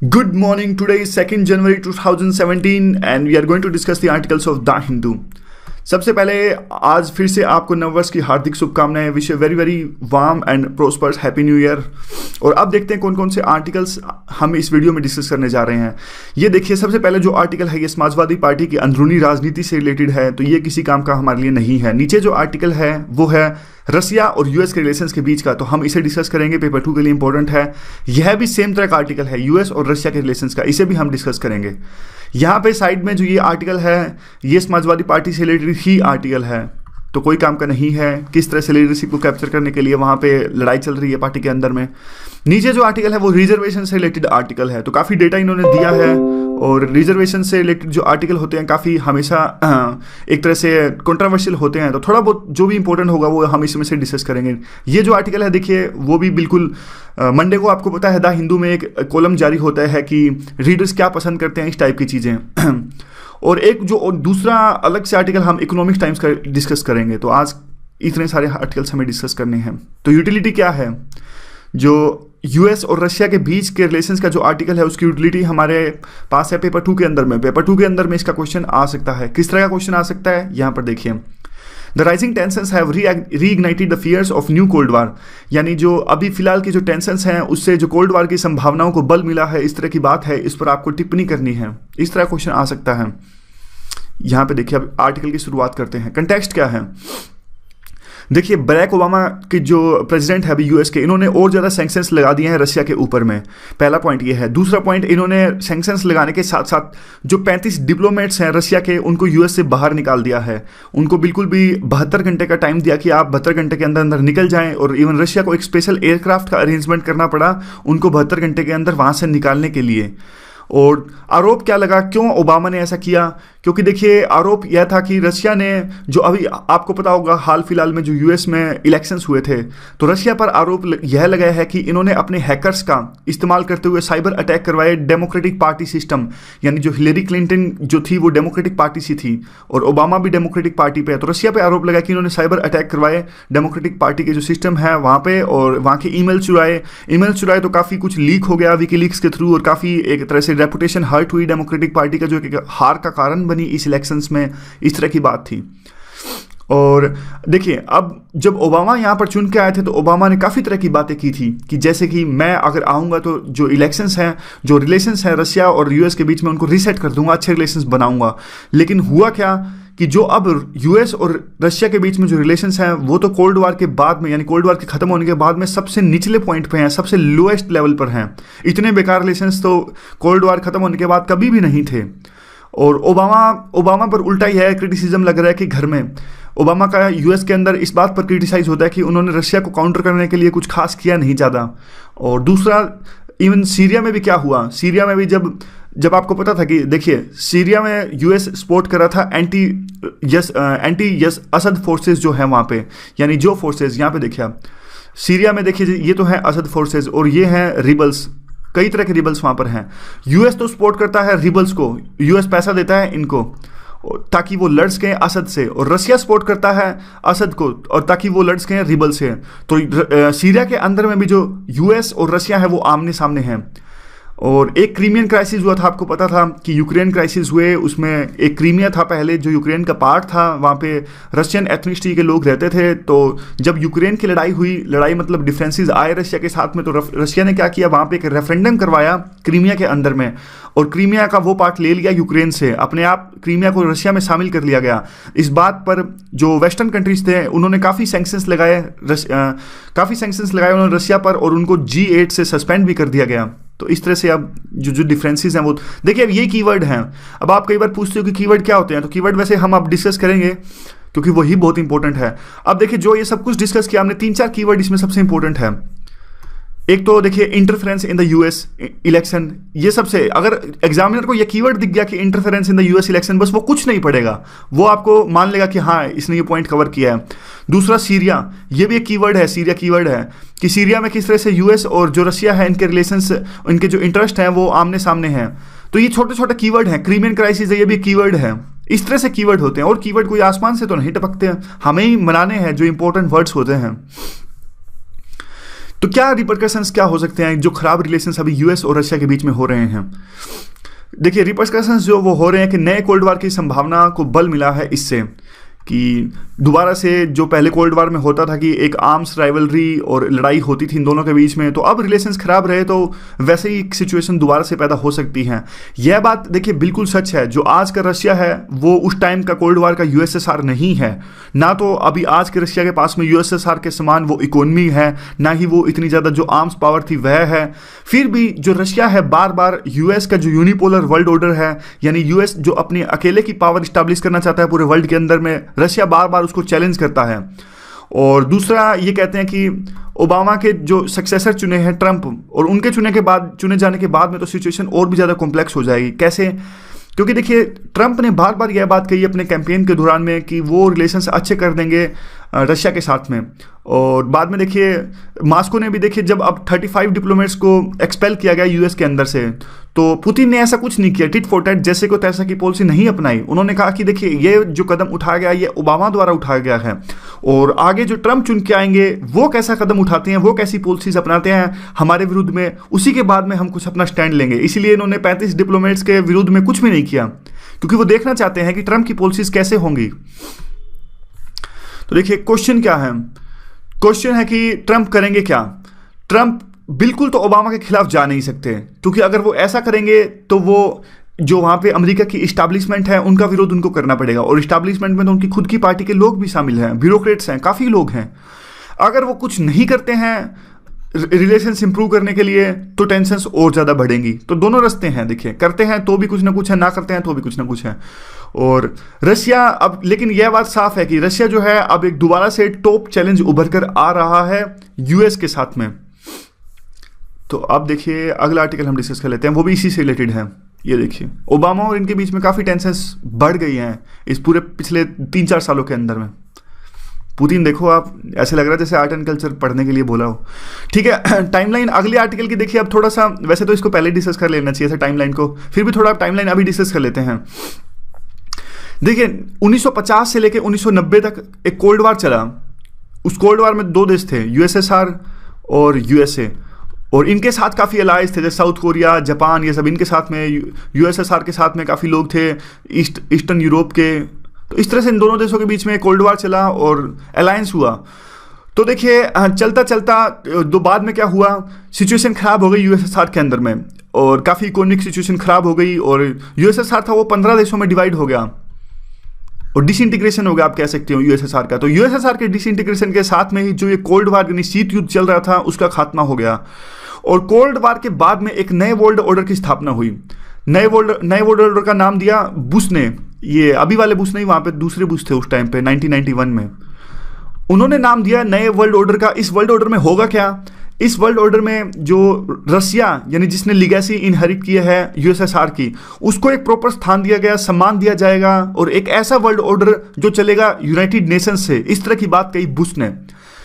Good morning. Today is 2nd January 2017 and we are going to discuss the articles of The Hindu. सबसे पहले आज फिर से आपको नववर्ष की हार्दिक शुभकामनाएं। Wish you very very warm and prosperous happy new year. और अब देखते हैं कौन कौन से आर्टिकल्स हम इस वीडियो में डिस्कस करने जा रहे हैं। ये देखिए, सबसे पहले जो आर्टिकल है ये समाजवादी पार्टी की अंदरूनी राजनीति से रिलेटेड है, तो ये किसी काम का हमारे लिए नहीं है। नीचे जो आर्टिकल है वो है रसिया और यूएस के रिलेशंस के बीच का, तो हम इसे डिस्कस करेंगे। पेपर 2 के लिए इंपॉर्टेंट है। यह भी सेम तरह का आर्टिकल है यूएस और रशिया के रिलेशंस का, इसे भी हम डिस्कस करेंगे। यहाँ पे साइड में जो ये आर्टिकल है ये समाजवादी पार्टी से रिलेटेड ही आर्टिकल है, तो कोई काम का नहीं है। किस तरह से लीडरशिप को कैप्चर करने के लिए वहाँ पे लड़ाई चल रही है पार्टी के अंदर में। नीचे जो आर्टिकल है वो रिजर्वेशन से रिलेटेड आर्टिकल है, तो काफ़ी डेटा इन्होंने दिया है। और रिजर्वेशन से रिलेटेड जो आर्टिकल होते हैं काफ़ी हमेशा एक तरह से कंट्रोवर्शियल होते हैं, तो थोड़ा बहुत जो भी इंपॉर्टेंट होगा वो हम इसमें से डिस्कस करेंगे। ये जो आर्टिकल है देखिए, वो भी बिल्कुल मंडे को आपको पता है द हिंदू में एक कॉलम जारी होता है कि रीडर्स क्या पसंद करते हैं, इस टाइप की चीज़ें। और एक जो और दूसरा अलग से आर्टिकल हम इकोनॉमिक्स टाइम्स का डिस्कस करेंगे। तो आज इतने सारे आर्टिकल्स हमें डिस्कस करने हैं। तो यूटिलिटी क्या है, जो यूएस और रशिया के बीच के रिलेशंस का जो आर्टिकल है उसकी यूटिलिटी हमारे पास है पेपर 2 के अंदर में। पेपर 2 के अंदर में इसका क्वेश्चन आ सकता है। किस तरह का क्वेश्चन आ सकता है, यहाँ पर देखिए। The rising tensions have reignited the fears of new cold war, यानी जो अभी फिलहाल की जो टेंशंस हैं उससे जो कोल्ड वार की संभावनाओं को बल मिला है, इस तरह की बात है। इस पर आपको टिप्पणी करनी है। इस तरह क्वेश्चन आ सकता है। यहाँ पे देखिए, अब आर्टिकल की शुरुआत करते हैं। कंटेक्स्ट क्या है, देखिए बराक ओबामा के जो प्रेसिडेंट है अभी यूएस के, इन्होंने और ज़्यादा सैंक्शंस लगा दिए हैं रशिया के ऊपर में। पहला पॉइंट ये है। दूसरा पॉइंट, इन्होंने सैंक्शंस लगाने के साथ साथ जो 35 डिप्लोमेट्स हैं रशिया के, उनको यूएस से बाहर निकाल दिया है। उनको बिल्कुल भी 72 घंटे का टाइम दिया कि आप 72 घंटे के अंदर अंदर निकल जाएं। और इवन रशिया को एक स्पेशल एयरक्राफ्ट का अरेंजमेंट करना पड़ा उनको 72 घंटे के अंदर वहाँ से निकालने के लिए। और आरोप क्या लगा, क्यों ओबामा ने ऐसा किया, क्योंकि देखिए आरोप यह था कि रशिया ने जो अभी आपको पता होगा हाल फिलहाल में जो यूएस में इलेक्शंस हुए थे, तो रशिया पर आरोप यह लगाया है कि इन्होंने अपने हैकर्स का इस्तेमाल करते हुए साइबर अटैक करवाए डेमोक्रेटिक पार्टी सिस्टम, यानी जो हिलेरी क्लिंटन जो थी वो डेमोक्रेटिक पार्टी से थी और ओबामा भी डेमोक्रेटिक पार्टी पे है। तो रशिया पे आरोप लगा कि इन्होंने साइबर अटैक करवाए डेमोक्रेटिक पार्टी के जो सिस्टम है वहाँ पे, और वहाँ के ईमेल चुराए। तो काफ़ी कुछ लीक हो गया विकीलीक्स के थ्रू, और काफ़ी एक तरह से रेपुटेशन हर्ट हुई डेमोक्रेटिक पार्टी का, जो कि हार का कारण बनी इस इलेक्शंस में। इस तरह की बात थी। और देखिए, अब जब ओबामा यहाँ पर चुन के आए थे तो ओबामा ने काफ़ी तरह की बातें की थी कि जैसे कि मैं अगर आऊँगा तो जो इलेक्शंस हैं, जो रिलेशंस हैं रशिया और यूएस के बीच में, उनको रीसेट कर दूंगा, अच्छे रिलेशंस बनाऊंगा। लेकिन हुआ क्या कि जो अब यूएस और रशिया के बीच में जो रिलेशंस हैं वो तो कोल्ड वार के बाद में, यानी कोल्ड वार के खत्म होने के बाद में सबसे निचले पॉइंट पे हैं, सबसे लोएस्ट लेवल पर हैं। इतने बेकार रिलेशंस तो कोल्ड वार खत्म होने के बाद कभी भी नहीं थे। और ओबामा पर उल्टा ही है, क्रिटिसिज्म लग रहा है कि घर में ओबामा का यूएस के अंदर इस बात पर क्रिटिसाइज होता है कि उन्होंने रशिया को काउंटर करने के लिए कुछ खास किया नहीं ज़्यादा। और दूसरा, इवन सीरिया में भी क्या हुआ, सीरिया में भी जब आपको पता था कि देखिए सीरिया में यूएस सपोर्ट कर रहा था एंटी यस असद फोर्सेस जो है वहाँ पे, यानी जो फोर्सेस यहाँ पे देखिए सीरिया में देखिए ये तो है असद फोर्सेस और ये हैं रिबल्स, कई तरह के रिबल्स वहाँ पर हैं। यूएस तो सपोर्ट करता है रिबल्स को, यूएस पैसा देता है इनको ताकि वो लड़ सकें असद से, और रशिया सपोर्ट करता है असद को और ताकि वो लड़ सकें रिबल से। तो सीरिया के अंदर में भी जो यूएस और रशिया है वो आमने सामने हैं। और एक क्रीमियन क्राइसिस हुआ था, आपको पता था कि यूक्रेन क्राइसिस हुए, उसमें एक क्रीमिया था पहले जो यूक्रेन का पार्ट था, वहाँ पे रशियन एथनिसिटी के लोग रहते थे। तो जब यूक्रेन की लड़ाई हुई, लड़ाई मतलब डिफरेंसेस आए रशिया के साथ में, तो रशिया ने क्या किया, वहाँ पे एक रेफरेंडम करवाया क्रीमिया के अंदर में, और क्रीमिया का वो पार्ट ले लिया यूक्रेन से, अपने आप क्रीमिया को रशिया में शामिल कर लिया गया। इस बात पर जो वेस्टर्न कंट्रीज थे उन्होंने काफ़ी सैंक्शंस लगाए उन्होंने रशिया पर, और उनको G8 से सस्पेंड भी कर दिया गया। तो इस तरह से अब जो डिफरेंसेस हैं वो देखिए। अब ये कीवर्ड हैं। अब आप कई बार पूछते हो कि कीवर्ड क्या होते हैं, तो कीवर्ड वैसे हम अब डिस्कस करेंगे क्योंकि वही बहुत इंपॉर्टेंट है। अब देखिए, जो ये सब कुछ डिस्कस किया हमने, 3-4 कीवर्ड इसमें सबसे इंपॉर्टेंट है। एक तो देखिए interference in the US election, ये सबसे, अगर एग्जामिनर को ये कीवर्ड दिख गया कि interference in the US election, बस वो कुछ नहीं पढ़ेगा, वो आपको मान लेगा कि हाँ इसने ये पॉइंट कवर किया है। दूसरा सीरिया, ये भी एक कीवर्ड है, सीरिया कीवर्ड है कि सीरिया में किस तरह से यूएस और जो रशिया है इनके रिलेशंस, इनके जो इंटरेस्ट हैं वो आमने सामने हैं। तो ये छोटे छोटे कीवर्ड हैं। क्रीमियन क्राइसिस है, ये भी कीवर्ड है। इस तरह से कीवर्ड होते हैं, और कीवर्ड कोई आसमान से तो नहीं टपकते हैं, हमें ही बनाने हैं जो इंपॉर्टेंट वर्ड्स होते हैं। तो क्या रिपरकशंस क्या हो सकते हैं जो खराब रिलेशंस अभी यूएस और रशिया के बीच में हो रहे हैं? देखिए, रिपरकशंस जो वो हो रहे हैं कि नए कोल्ड वार की संभावना को बल मिला है इससे कि दोबारा से जो पहले कोल्ड वार में होता था कि एक आर्म्स राइवलरी और लड़ाई होती थी इन दोनों के बीच में, तो अब रिलेशंस खराब रहे तो वैसे ही एक सिचुएशन दोबारा से पैदा हो सकती है। यह बात देखिए बिल्कुल सच है। जो आज का रशिया है वो उस टाइम का कोल्ड वार का यूएसएसआर नहीं है। ना तो अभी आज के रशिया के पास में यूएसएसआर के समान वो इकोनॉमी है, ना ही वो इतनी ज़्यादा जो आर्म्स पावर थी वह है। फिर भी जो रशिया है बार बार यूएस का जो यूनिपोलर वर्ल्ड ऑर्डर है, यानी यूएस जो अपनी अकेले की पावर स्टैब्लिश करना चाहता है पूरे वर्ल्ड के अंदर में, रशिया बार बार उसको चैलेंज करता है। और दूसरा ये कहते हैं कि ओबामा के जो सक्सेसर चुने हैं ट्रंप, और उनके चुने जाने के बाद में तो सिचुएशन और भी ज़्यादा कॉम्प्लेक्स हो जाएगी। कैसे? क्योंकि देखिए ट्रंप ने बार बार यह बात कही अपने कैंपेन के दौरान में कि वो रिलेशंस अच्छे कर देंगे रशिया के साथ में, और बाद में देखिए मॉस्को ने भी देखिए जब अब 35 डिप्लोमेट्स को एक्सपेल किया गया यूएस के अंदर से, तो पुतिन ने ऐसा कुछ नहीं किया, टिट फॉर टैट जैसे को तैसा की पॉलिसी नहीं अपनाई। उन्होंने कहा कि देखिए ये जो कदम उठाया गया ये ओबामा द्वारा उठाया गया है, और आगे जो ट्रंप चुन के आएंगे वो कैसा कदम उठाते हैं, वो कैसी पॉलिसीज अपनाते हैं हमारे विरुद्ध में, उसी के बाद में हम कुछ अपना स्टैंड लेंगे। इसीलिए इन्होंने 35 डिप्लोमेट्स के विरुद्ध में कुछ भी नहीं किया, क्योंकि वो देखना चाहते हैं कि ट्रंप की पॉलिसीज कैसे होंगी। तो देखिए क्वेश्चन क्या है? क्वेश्चन है कि ट्रंप करेंगे क्या? ट्रंप बिल्कुल तो ओबामा के खिलाफ जा नहीं सकते, क्योंकि अगर वो ऐसा करेंगे तो वो जो वहाँ पे अमेरिका की इस्टेब्लिशमेंट है उनका विरोध उनको करना पड़ेगा, और इस्टेब्लिशमेंट में तो उनकी खुद की पार्टी के लोग भी शामिल हैं, ब्यूरोक्रेट्स हैं, काफ़ी लोग हैं। अगर वो कुछ नहीं करते हैं रिलेशंस इंप्रूव करने के लिए तो टेंशन्स और ज़्यादा बढ़ेंगी। तो दोनों रास्ते हैं, देखिए करते हैं तो भी कुछ ना कुछ है, ना करते हैं तो भी कुछ ना कुछ है। और रशिया अब, लेकिन यह बात साफ है कि रशिया जो है अब एक दोबारा से टॉप चैलेंज उभर कर आ रहा है यूएस के साथ में। तो अब देखिए अगला आर्टिकल हम डिस्कस कर लेते हैं, वो भी इसी से रिलेटेड है। ये देखिए ओबामा और इनके बीच में काफ़ी टेंशन्स बढ़ गई हैं इस पूरे पिछले 3-4 सालों के अंदर में। पुतिन देखो आप, ऐसे लग रहा है जैसे आर्ट एंड कल्चर पढ़ने के लिए बोला हो। ठीक है, टाइमलाइन अगले आर्टिकल की देखिए। अब थोड़ा सा, वैसे तो इसको पहले डिस्कस कर लेना चाहिए था टाइमलाइन को, फिर भी थोड़ा टाइमलाइन अभी डिस्कस कर लेते हैं। देखिए 1950 से लेकर 1990 तक एक कोल्ड वार चला। उस कोल्ड वार में 2 देश थे, यूएसएसआर और यूएसए, और इनके साथ काफ़ी अलाइज थे जैसे साउथ कोरिया, जापान, ये सब इनके साथ में, यूएसएसआर के साथ में काफ़ी लोग थे ईस्टर्न यूरोप के। तो इस तरह से इन दोनों देशों के बीच में कोल्ड वार चला और अलायंस हुआ। तो देखिए चलता चलता दो बाद में क्या हुआ, सिचुएशन ख़राब हो गई यूएसएसआर के अंदर में, और काफ़ी इकोनॉमिक सिचुएशन ख़राब हो गई, और यूएसएसआर था वो 15 देशों में डिवाइड हो गया और डिसइंटीग्रेशन हो गया, आप कह सकते हो यूएसएसआर का। तो यूएसएसआर के डिसइंटीग्रेशन के साथ में ही जो ये कोल्ड वार यानी शीत युद्ध चल रहा था उसका खात्मा हो गया, और कोल्ड वार के बाद में एक नए वर्ल्ड ऑर्डर की स्थापना हुई। नए वर्ल्ड ऑर्डर का नाम दिया बुश ने, ये अभी वाले बुश नहीं, वहाँ पे दूसरे बुश थे उस टाइम पे 1991 में, उन्होंने नाम दिया नए वर्ल्ड ऑर्डर का। इस वर्ल्ड ऑर्डर में होगा क्या? इस वर्ल्ड ऑर्डर में जो रशिया यानी जिसने लीगेसी इनहेरिट की है यूएसएसआर की, उसको एक प्रॉपर स्थान दिया गया, सम्मान दिया जाएगा, और एक ऐसा वर्ल्ड ऑर्डर जो चलेगा यूनाइटेड नेशंस से। इस तरह की बात कही बुश ने।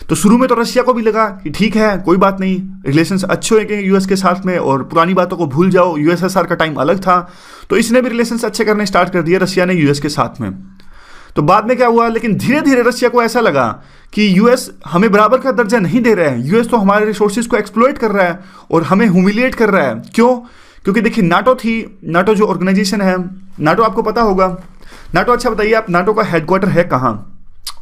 तो शुरू में तो रशिया को भी लगा कि ठीक है कोई बात नहीं, रिलेशंस अच्छे होंगे यूएस के साथ में, और पुरानी बातों को भूल जाओ, यूएसएसआर का टाइम अलग था। तो इसने भी रिलेशंस अच्छे करने स्टार्ट कर दिए रशिया ने यूएस के साथ में। तो बाद में क्या हुआ, लेकिन धीरे धीरे रशिया को ऐसा लगा कि यूएस हमें बराबर का दर्जा नहीं दे रहा है, यूएस तो हमारे रिसोर्सेज को एक्सप्लॉइट कर रहा है और हमें ह्यूमिलिएट कर रहा है। क्यों? क्योंकि देखिए नाटो थी, नाटो जो ऑर्गेनाइजेशन है, नाटो आपको पता होगा, नाटो, अच्छा बताइए आप नाटो का हेडक्वार्टर है कहाँ?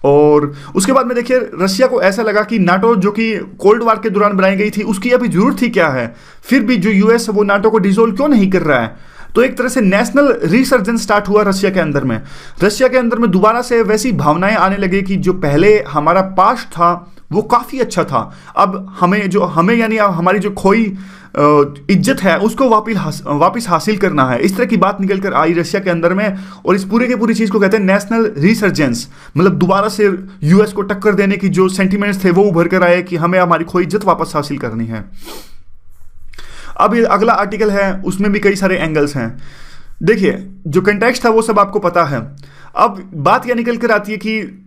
और उसके बाद में देखिए रशिया को ऐसा लगा कि नाटो जो कि कोल्ड वार के दौरान बनाई गई थी उसकी अभी जरूरत ही क्या है, फिर भी जो यूएस वो नाटो को डिसॉल्व क्यों नहीं कर रहा है। तो एक तरह से नेशनल रिसर्जेंस स्टार्ट हुआ रशिया के अंदर में। रशिया के अंदर में दोबारा से वैसी भावनाएं आने लगी कि जो पहले हमारा पास्ट था वो काफ़ी अच्छा था, अब हमें यानी हमारी जो खोई इज्जत है उसको वापस हासिल करना है। इस तरह की बात निकल कर आई रशिया के अंदर में, और इस पूरे की पूरी चीज़ को कहते हैं नेशनल रिसर्जेंस। मतलब दोबारा से यूएस को टक्कर देने की जो सेंटिमेंट्स थे वो उभर कर आए कि हमें हमारी खोई इज्जत वापस हासिल करनी है। अब ये अगला आर्टिकल है, उसमें भी कई सारे एंगल्स हैं। देखिए जो कंटेक्स्ट था वो सब आपको पता है। अब बात यह निकल कर आती है कि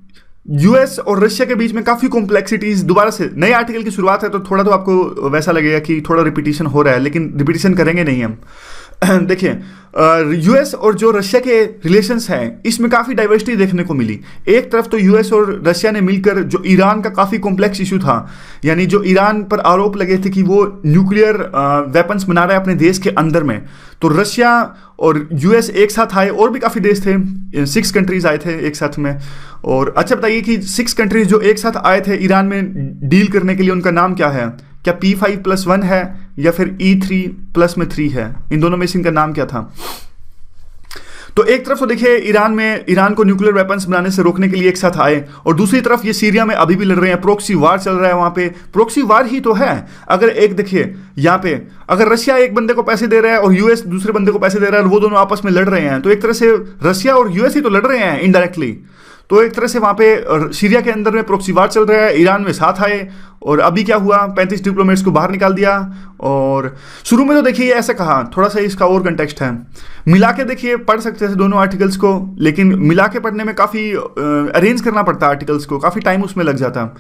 यूएस और रशिया के बीच में काफ़ी कॉम्प्लेक्सिटीज, दोबारा से नए आर्टिकल की शुरुआत है तो थोड़ा तो आपको वैसा लगेगा कि थोड़ा रिपीटिशन हो रहा है, लेकिन रिपीटिशन करेंगे नहीं हम। देखिए, यूएस और जो रशिया के रिलेशंस हैं इसमें काफ़ी डाइवर्सिटी देखने को मिली। एक तरफ तो यूएस और रशिया ने मिलकर जो ईरान का काफ़ी कॉम्प्लेक्स इशू था, यानी जो ईरान पर आरोप लगे थे कि वो न्यूक्लियर वेपन्स बना रहा है अपने देश के अंदर में, तो रशिया और यूएस एक साथ आए, और भी काफ़ी देश थे, 6 कंट्रीज आए थे एक साथ में। और अच्छा बताइए कि 6 कंट्रीज जो एक साथ आए थे ईरान में डील करने के लिए, उनका नाम क्या है? क्या P5+1 है या फिर E3+3 है? इन दोनों में से इनका नाम क्या था? तो एक तरफ तो देखिए ईरान को न्यूक्लियर वेपन्स बनाने से रोकने के लिए एक साथ आए, और दूसरी तरफ ये सीरिया में अभी भी लड़ रहे हैं, प्रोक्सी वार चल रहा है वहां पे। प्रोक्सी वार ही तो है। अगर एक देखिए यहाँ पे, अगर रशिया एक बंदे को पैसे दे रहा है और यूएस दूसरे बंदे को पैसे दे रहा है और वो दोनों आपस में लड़ रहे हैं, तो एक तरह से रशिया और यूएस ही तो लड़ रहे हैं इनडायरेक्टली। तो एक तरह से वहाँ पे सीरिया के अंदर में प्रोक्सी वार चल रहा है, ईरान में साथ आए, और अभी क्या हुआ, 35 डिप्लोमेट्स को बाहर निकाल दिया। और शुरू में तो देखिए ऐसे कहा, थोड़ा सा इसका और कंटेक्स्ट है, मिला के देखिए पढ़ सकते थे दोनों आर्टिकल्स को, लेकिन मिला के पढ़ने में काफ़ी अरेंज करना पड़ता आर्टिकल्स को, काफ़ी टाइम उसमें लग जाता।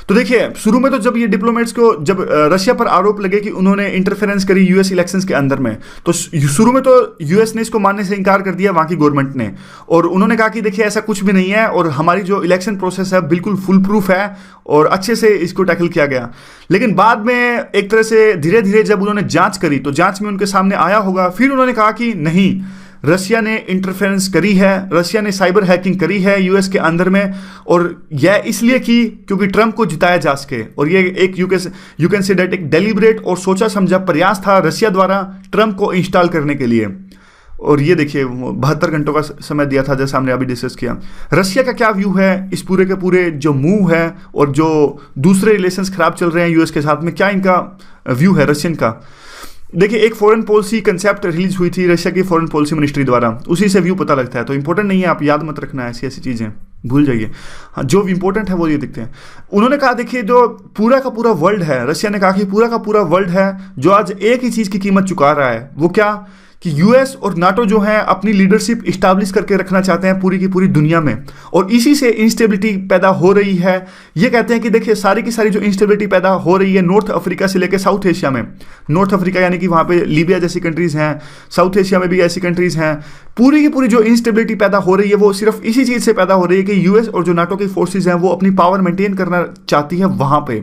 तो देखिए शुरू में तो जब ये डिप्लोमेट्स को, जब रशिया पर आरोप लगे कि उन्होंने इंटरफेरेंस करी यूएस इलेक्शंस के अंदर में, तो शुरू में तो यूएस ने इसको मानने से इनकार कर दिया वहाँ की गवर्नमेंट ने, और उन्होंने कहा कि देखिए ऐसा कुछ भी नहीं है, और हमारी जो इलेक्शन प्रोसेस है बिल्कुल फुल प्रूफ है, और अच्छे से इसको टैकल किया गया। लेकिन बाद में एक तरह से धीरे धीरे जब उन्होंने जांच करी, तो जांच में उनके सामने आया होगा, फिर उन्होंने कहा कि नहीं, रशिया ने इंटरफेरेंस करी है, रशिया ने साइबर हैकिंग करी है यूएस के अंदर में, और यह इसलिए की क्योंकि ट्रंप को जिताया जा सके। और ये एक यू कैन से दैट एक डेलिब्रेट और सोचा समझा प्रयास था रशिया द्वारा ट्रंप को इंस्टॉल करने के लिए। और ये देखिए 72 घंटों का समय दिया था, जैसा हमने अभी डिस्कस किया। रशिया का क्या व्यू है इस पूरे के पूरे जो मूव है, और जो दूसरे रिलेशंस खराब चल रहे हैं यूएस के साथ में, क्या इनका व्यू है रशियन का? देखिए एक फॉरेन पॉलिसी कंसेप्ट रिलीज हुई थी रशिया की फॉरेन पॉलिसी मिनिस्ट्री द्वारा, उसी से व्यू पता लगता है। तो इंपॉर्टेंट नहीं है, आप याद मत रखना ऐसी चीज़ें, भूल जाइए। हाँ, जो इंपॉर्टेंट है वो ये दिखते हैं। उन्होंने कहा देखिए जो पूरा का पूरा वर्ल्ड है, रशिया ने कहा कि पूरा का पूरा वर्ल्ड है जो आज एक ही चीज़ की कीमत चुका रहा है, वो क्या कि यूएस और नाटो जो है अपनी लीडरशिप इस्टेब्लिश करके रखना चाहते हैं पूरी की पूरी दुनिया में, और इसी से इंस्टेबिलिटी पैदा हो रही है। ये कहते हैं कि देखिए सारी की सारी जो इंस्टेबिलिटी पैदा हो रही है नॉर्थ अफ्रीका से लेकर साउथ एशिया में, नॉर्थ अफ्रीका यानी कि वहाँ पे लीबिया जैसी कंट्रीज़ हैं, साउथ एशिया में भी ऐसी कंट्रीज़ हैं, पूरी की पूरी जो इंस्टेबिलिटी पैदा हो रही है वो सिर्फ इसी चीज़ से पैदा हो रही है कि यूएस और जो नाटो की फोर्सेज हैं वो अपनी पावर मेंटेन करना चाहती है वहाँ पे।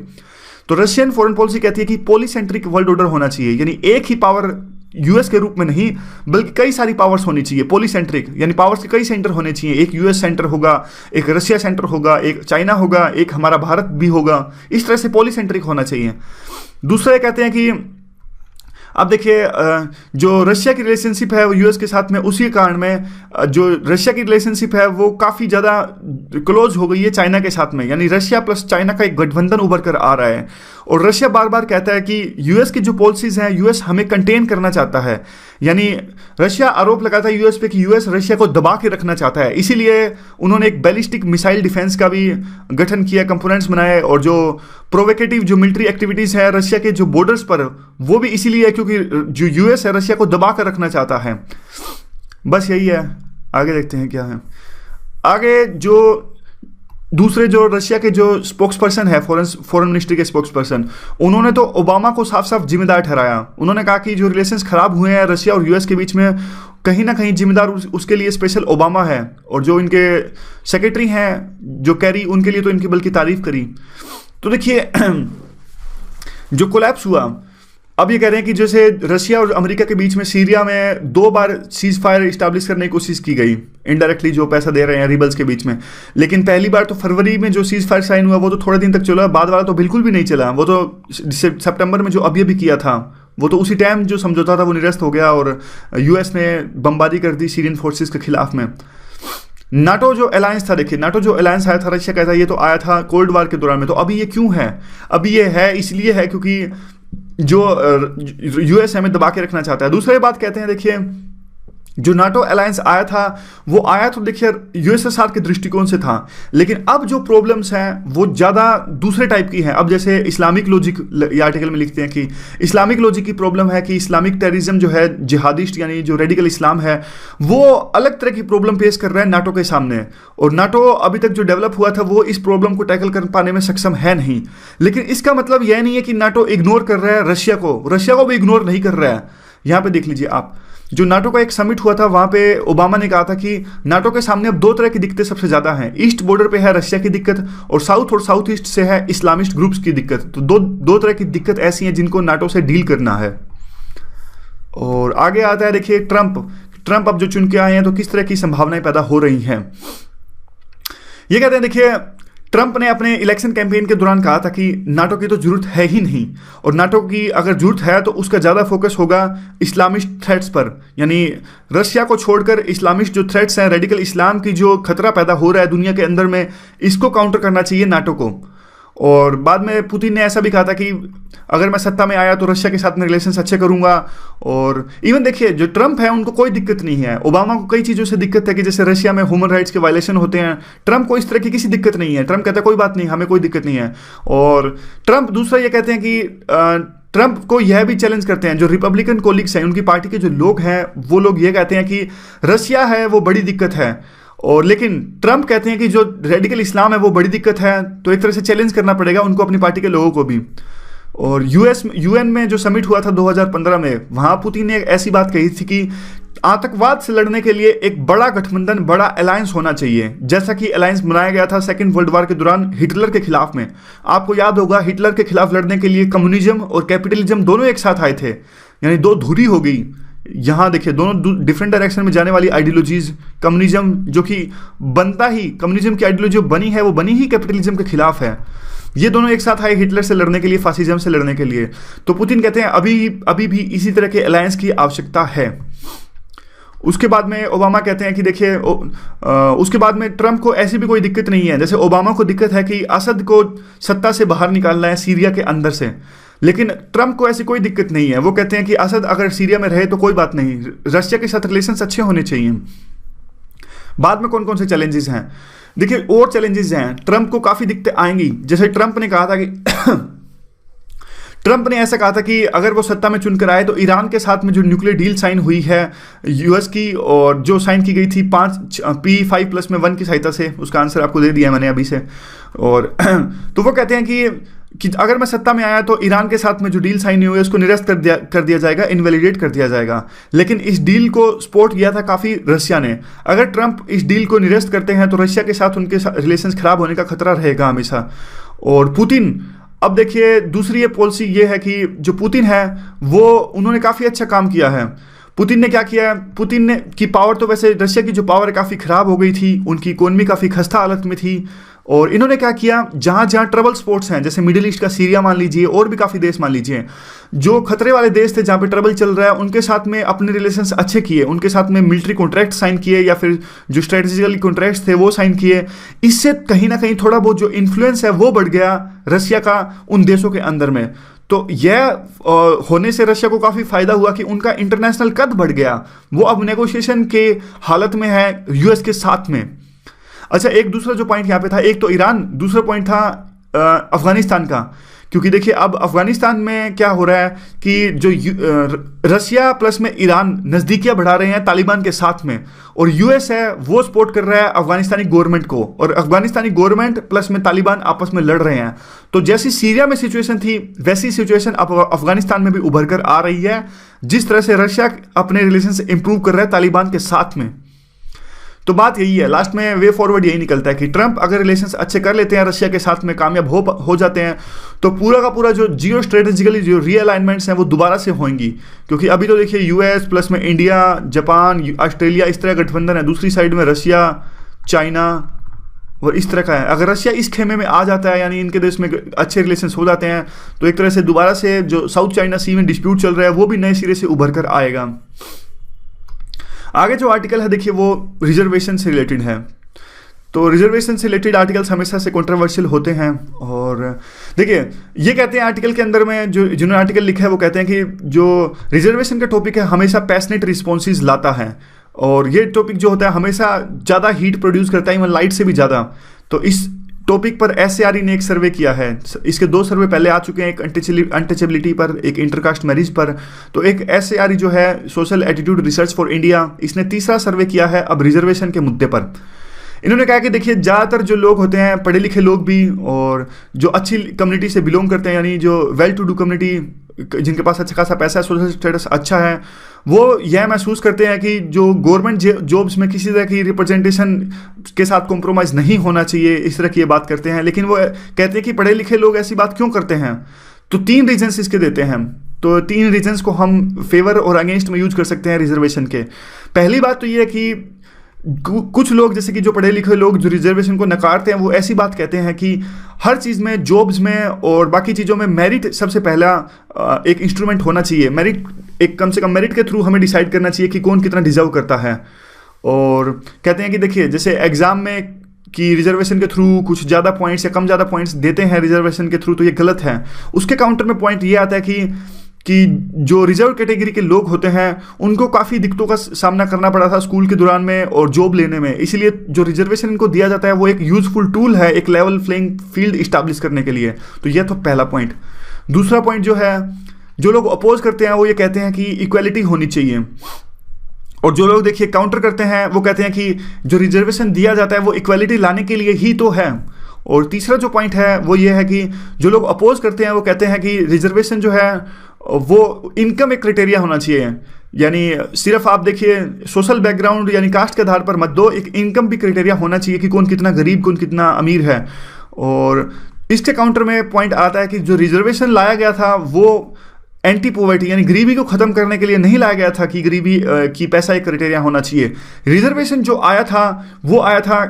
तो रशियन फॉरेन पॉलिसी कहती है कि पॉलीसेंट्रिक वर्ल्ड ऑर्डर होना चाहिए, यानी एक ही पावर यूएस के रूप में नहीं बल्कि कई सारी पावर्स होनी चाहिए। पॉलीसेंट्रिक यानी पावर्स के कई सेंटर होने चाहिए, एक यूएस सेंटर होगा, एक रशिया सेंटर होगा, एक चाइना होगा, एक हमारा भारत भी होगा, इस तरह से पॉलीसेंट्रिक होना चाहिए। दूसरा कहते हैं कि अब देखिए जो रशिया की रिलेशनशिप है वो यूएस के साथ में, उसी कारण में जो रशिया की रिलेशनशिप है वो काफ़ी ज़्यादा क्लोज हो गई है चाइना के साथ में, यानी रशिया प्लस चाइना का एक गठबंधन उभर कर आ रहा है। और रशिया बार बार कहता है कि यूएस की जो पॉलिसीज़ हैं यूएस हमें कंटेन करना चाहता है, यानी रशिया आरोप लगाता है यूएस पे कि यूएस रशिया को दबा के रखना चाहता है। इसीलिए उन्होंने एक बैलिस्टिक मिसाइल डिफेंस का भी गठन किया, कंपोनेंट्स बनाए, और जो प्रोवोकेटिव जो मिलिट्री एक्टिविटीज़ है रशिया के जो बॉर्डर्स पर वो भी इसीलिए है क्योंकि जो यूएस है रशिया को दबा कर रखना चाहता है। बस यही है, आगे देखते हैं क्या है। आगे जो दूसरे जो रशिया के जो स्पोक्स पर्सन है, फॉरेन मिनिस्ट्री के स्पोक्स पर्सन, उन्होंने तो ओबामा को साफ साफ जिम्मेदार ठहराया। उन्होंने कहा कि जो रिलेशंस खराब हुए हैं रशिया और यूएस के बीच में, कहीं ना कहीं जिम्मेदार उसके लिए स्पेशल ओबामा है, और जो इनके सेक्रेटरी हैं जो कैरी, उनके लिए तो इनकी बल्कि तारीफ करी। तो देखिए जो कोलैप्स हुआ, अब ये कह रहे हैं कि जैसे रशिया और अमेरिका के बीच में सीरिया में 2 बार सीज फायर इस्टेब्लिश करने की कोशिश की गई, इनडायरेक्टली जो पैसा दे रहे हैं रिबल्स के बीच में, लेकिन पहली बार तो फरवरी में जो सीज फायर साइन हुआ वो तो थोड़े दिन तक चला, बाद वाला तो बिल्कुल भी नहीं चला। वो तो सितंबर में जो अभी किया था वो तो उसी टाइम जो समझौता था वो निरस्त हो गया, और यूएस ने बमबारी कर दी सीरियन फोर्सेस के खिलाफ में। नाटो जो अलायंस था, देखिए नाटो जो अलायंस आया था रशिया कहता है ये तो आया था कोल्ड वार के दौरान में, तो अभी ये क्यों है? अभी ये है इसलिए है क्योंकि जो यूएस हमें दबा के रखना चाहता है। दूसरी बात कहते हैं देखिए जो नाटो अलायंस आया था वो आया तो देखिए यूएसएसआर के दृष्टिकोण से था, लेकिन अब जो प्रॉब्लम्स हैं वो ज़्यादा दूसरे टाइप की हैं। अब जैसे इस्लामिक लॉजिक, ये आर्टिकल में लिखते हैं कि इस्लामिक लॉजिक की प्रॉब्लम है कि इस्लामिक टेररिज्म जो है, जिहादिस्ट यानी जो रेडिकल इस्लाम है, वो अलग तरह की प्रॉब्लम पेश कर रहा है नाटो के सामने, और नाटो अभी तक जो डेवलप हुआ था वो इस प्रॉब्लम को टैकल कर पाने में सक्षम है नहीं। लेकिन इसका मतलब यह नहीं है कि नाटो इग्नोर कर रहा है रशिया को भी इग्नोर नहीं कर रहा है। यहाँ पे देख लीजिए आप, जो नाटो का एक समिट हुआ था, वहां पे ओबामा ने कहा था कि नाटो के सामने अब दो तरह की दिक्कतें सबसे ज्यादा हैं। ईस्ट बॉर्डर पे है रशिया की दिक्कत, और साउथ ईस्ट से है इस्लामिस्ट ग्रुप्स की दिक्कत। तो दो तरह की दिक्कत ऐसी हैं जिनको नाटो से डील करना है। और आगे आता है, देखिए ट्रंप अब जो चुन के आए हैं तो किस तरह की संभावनाएं पैदा हो रही हैं। ये कहते हैं, देखिए ट्रंप ने अपने इलेक्शन कैंपेन के दौरान कहा था कि नाटो की तो जरूरत है ही नहीं, और नाटो की अगर जरूरत है तो उसका ज़्यादा फोकस होगा इस्लामिस्ट थ्रेट्स पर, यानी रशिया को छोड़कर इस्लामिस्ट जो थ्रेट्स हैं, रेडिकल इस्लाम की जो खतरा पैदा हो रहा है दुनिया के अंदर में, इसको काउंटर करना चाहिए नाटो को। और बाद में पुतिन ने ऐसा भी कहा था कि अगर मैं सत्ता में आया तो रशिया के साथ में रिलेशंस अच्छे करूंगा। और इवन देखिए जो ट्रंप है उनको कोई दिक्कत नहीं है, ओबामा को कई चीज़ों से दिक्कत है कि जैसे रशिया में ह्यूमन राइट्स के वायलेशन होते हैं, ट्रंप को इस तरह की किसी दिक्कत नहीं है। ट्रंप कहता है कोई बात नहीं, हमें कोई दिक्कत नहीं है। और ट्रंप दूसरा ये कहते हैं कि ट्रंप को यह भी चैलेंज करते हैं, जो रिपब्लिकन कोलिग्स हैं, उनकी पार्टी के जो लोग हैं, वो लोग ये कहते हैं कि रशिया है वो बड़ी दिक्कत है, और लेकिन ट्रंप कहते हैं कि जो रेडिकल इस्लाम है वो बड़ी दिक्कत है। तो एक तरह से चैलेंज करना पड़ेगा उनको, अपनी पार्टी के लोगों को भी। और यूएन में जो समिट हुआ था 2015 में, वहां पुतिन ने एक ऐसी बात कही थी कि आतंकवाद से लड़ने के लिए एक बड़ा गठबंधन, बड़ा अलायंस होना चाहिए, जैसा कि अलायंस बनाया गया था सेकेंड वर्ल्ड वॉर के दौरान हिटलर के खिलाफ में। आपको याद होगा हिटलर के खिलाफ लड़ने के लिए कम्युनिज्म और कैपिटलिज्म दोनों एक साथ आए थे, यानी दो धुरी हो गई। यहाँ देखिए दोनों डिफरेंट डायरेक्शन में जाने वाली आइडियोलॉजीज, कम्युनिज्म जो कि बनता ही, कम्युनिज्म की आइडियोलॉजी जो बनी है वो बनी ही कैपिटलिज्म के खिलाफ है। ये दोनों एक साथ आए हिटलर से लड़ने के लिए, फासिज्म से लड़ने के लिए। तो पुतिन कहते हैं अभी भी इसी तरह के अलायंस की आवश्यकता है। उसके बाद में ओबामा कहते हैं कि देखिए उसके बाद में ट्रंप को ऐसी भी कोई दिक्कत नहीं है। जैसे ओबामा को दिक्कत है कि असद को सत्ता से बाहर निकालना है सीरिया के अंदर से, लेकिन ट्रंप को ऐसी कोई दिक्कत नहीं है। वो कहते हैं कि असद अगर सीरिया में रहे तो कोई बात नहीं, रशिया के साथ रिलेशंस अच्छे होने चाहिए। बाद में कौन कौन से चैलेंजेस हैं, देखिए और चैलेंजेस हैं। ट्रंप को काफ़ी दिक्कतें आएंगी। जैसे ट्रंप ने कहा था कि ट्रंप ने ऐसा कहा था कि अगर वो सत्ता में चुनकर आए तो ईरान के साथ में जो न्यूक्लियर डील साइन हुई है यूएस की, और जो साइन की गई थी P5+1 की सहायता से, उसका आंसर आपको दे दिया है मैंने अभी से। और तो वो कहते हैं कि अगर मैं सत्ता में आया तो ईरान के साथ में जो डील साइन हुई है उसको निरस्त कर दिया जाएगा, इनवैलिडेट कर दिया जाएगा। लेकिन इस डील को सपोर्ट किया था काफ़ी रशिया ने। अगर ट्रंप इस डील को निरस्त करते हैं तो रशिया के साथ उनके रिलेशंस खराब होने का खतरा रहेगा हमेशा। और पुतिन, अब देखिए दूसरी ये पॉलिसी ये है कि जो पुतिन है वो उन्होंने काफ़ी अच्छा काम किया है। पुतिन ने क्या किया है, पुतिन ने की पावर तो वैसे रशिया की जो पावर है काफ़ी ख़राब हो गई थी, उनकी इकोनॉमी काफ़ी खस्ता हालत में थी। और इन्होंने क्या किया, जहाँ जहाँ ट्रबल स्पॉट्स हैं, जैसे मिडिल ईस्ट का सीरिया मान लीजिए, और भी काफ़ी देश मान लीजिए, जो खतरे वाले देश थे जहाँ पे ट्रबल चल रहा है, उनके साथ में अपने रिलेशंस अच्छे किए, उनके साथ में मिलिट्री कॉन्ट्रैक्ट साइन किए, या फिर जो स्ट्रेटेजिकल कॉन्ट्रैक्ट्स थे वो साइन किए। इससे कहीं ना कहीं थोड़ा बहुत जो इन्फ्लुएंस है वो बढ़ गया रशिया का उन देशों के अंदर में। तो यह होने से रशिया को काफ़ी फायदा हुआ कि उनका इंटरनेशनल कद बढ़ गया, वो अब नेगोशिएशन के हालत में है यूएस के साथ में। अच्छा, एक दूसरा जो पॉइंट यहाँ पे था, एक तो ईरान, दूसरा पॉइंट था अफगानिस्तान का। क्योंकि देखिए अब अफगानिस्तान में क्या हो रहा है कि जो रशिया प्लस में ईरान नज़दीकियाँ बढ़ा रहे हैं तालिबान के साथ में, और यूएस है वो सपोर्ट कर रहा है अफगानिस्तानी गवर्नमेंट को, और अफगानिस्तानी गवर्नमेंट प्लस में तालिबान आपस में लड़ रहे हैं। तो जैसी सीरिया में सिचुएशन थी वैसी सिचुएशन अब अफगानिस्तान में भी उभर कर आ रही है, जिस तरह से रशिया अपने रिलेशन इंप्रूव कर रहा है तालिबान के साथ में। तो बात यही है, लास्ट में वे फॉरवर्ड यही निकलता है कि ट्रंप अगर रिलेशंस अच्छे कर लेते हैं, रशिया के साथ में कामयाब हो जाते हैं, तो पूरा का पूरा जो जियो स्ट्रेटेजिकली जो रीअलाइनमेंट्स हैं वो दोबारा से होंगी। क्योंकि अभी तो देखिए यूएस प्लस में इंडिया, जापान, ऑस्ट्रेलिया, इस तरह गठबंधन है, दूसरी साइड में रशिया, चाइना और इस तरह का है। अगर रशिया इस खेमे में आ जाता है, यानी इनके देश में अच्छे रिलेशंस हो जाते हैं, तो एक तरह से दोबारा से जो साउथ चाइना सी में डिस्प्यूट चल रहा है वो भी नए सिरे से उभर कर आएगा। आगे जो आर्टिकल है देखिए वो रिजर्वेशन से रिलेटेड है। तो रिजर्वेशन से रिलेटेड आर्टिकल्स हमेशा से कंट्रोवर्शियल होते हैं। और देखिए ये कहते हैं आर्टिकल के अंदर में, जो जिन्होंने आर्टिकल लिखा है वो कहते हैं कि जो रिजर्वेशन का टॉपिक है हमेशा पैशनेट रिस्पॉन्सेज लाता है, और ये टॉपिक जो होता है हमेशा ज़्यादा हीट प्रोड्यूस करता है, इवन लाइट से भी ज़्यादा। तो इस टॉपिक पर एसएआरई ने एक सर्वे किया है, इसके 2 सर्वे पहले आ चुके हैं, एक अनटचेबिलिटी पर, एक इंटरकास्ट मैरिज पर। तो एक एसएआरई जो है social attitude research for India, इसने तीसरा सर्वे किया है अब रिजर्वेशन के मुद्दे पर। इन्होंने कहा कि देखिए ज़्यादातर जो लोग होते हैं, पढ़े लिखे लोग भी, और जो अच्छी कम्युनिटी से बिलोंग करते हैं, यानी जो वेल टू डू कम्युनिटी, जिनके पास अच्छा खासा पैसा है, सोशल स्टेटस अच्छा है, वो यह महसूस करते हैं कि जो गवर्नमेंट जॉब्स में किसी तरह की रिप्रेजेंटेशन के साथ कॉम्प्रोमाइज़ नहीं होना चाहिए, इस तरह की ये बात करते हैं। लेकिन वो कहते हैं कि पढ़े लिखे लोग ऐसी बात क्यों करते हैं। तो 3 रीजन्स इसके देते हैं। तो 3 रीजन्स को हम फेवर और अगेंस्ट में यूज कर सकते हैं रिजर्वेशन के। पहली बात तो ये है कि कुछ लोग जैसे कि जो पढ़े लिखे लोग जो रिजर्वेशन को नकारते हैं, वो ऐसी बात कहते हैं कि हर चीज़ में, जॉब्स में और बाकी चीज़ों में मेरिट सबसे पहला एक इंस्ट्रूमेंट होना चाहिए। मेरिट एक कम से कम मेरिट के थ्रू हमें डिसाइड करना चाहिए कि कौन कितना डिजर्व करता है। और कहते हैं कि देखिए जैसे एग्ज़ाम में कि रिजर्वेशन के थ्रू कुछ ज़्यादा पॉइंट्स या कम ज़्यादा पॉइंट्स देते हैं रिजर्वेशन के थ्रू, तो ये गलत है। उसके काउंटर में पॉइंट ये आता है कि जो रिजर्व कैटेगरी के लोग होते हैं उनको काफ़ी दिक्कतों का सामना करना पड़ा था स्कूल के दौरान में और जॉब लेने में। इसीलिए जो रिजर्वेशन इनको दिया जाता है वो एक यूजफुल टूल है एक लेवल प्लेइंग फील्ड इस्टेब्लिश करने के लिए। तो यह तो पहला पॉइंट। दूसरा पॉइंट जो है, जो लोग अपोज करते हैं वो ये कहते हैं कि इक्वालिटी होनी चाहिए, और जो लोग देखिए काउंटर करते हैं वो कहते हैं कि जो रिजर्वेशन दिया जाता है वो इक्वालिटी लाने के लिए ही तो है। और तीसरा जो पॉइंट है वो ये है कि जो लोग अपोज करते हैं वो कहते हैं कि रिजर्वेशन जो है वो इनकम एक क्राइटेरिया होना चाहिए। यानी सिर्फ आप देखिए सोशल बैकग्राउंड यानी कास्ट के आधार पर मत दो, एक इनकम भी क्राइटेरिया होना चाहिए कि कौन कितना गरीब कौन कितना अमीर है। और इसके काउंटर में पॉइंट आता है कि जो रिजर्वेशन लाया गया था वो एंटी पॉवर्टी यानी गरीबी को खत्म करने के लिए नहीं लाया गया था कि गरीबी की पैसा एक क्राइटेरिया होना चाहिए। रिजर्वेशन जो आया था वो आया था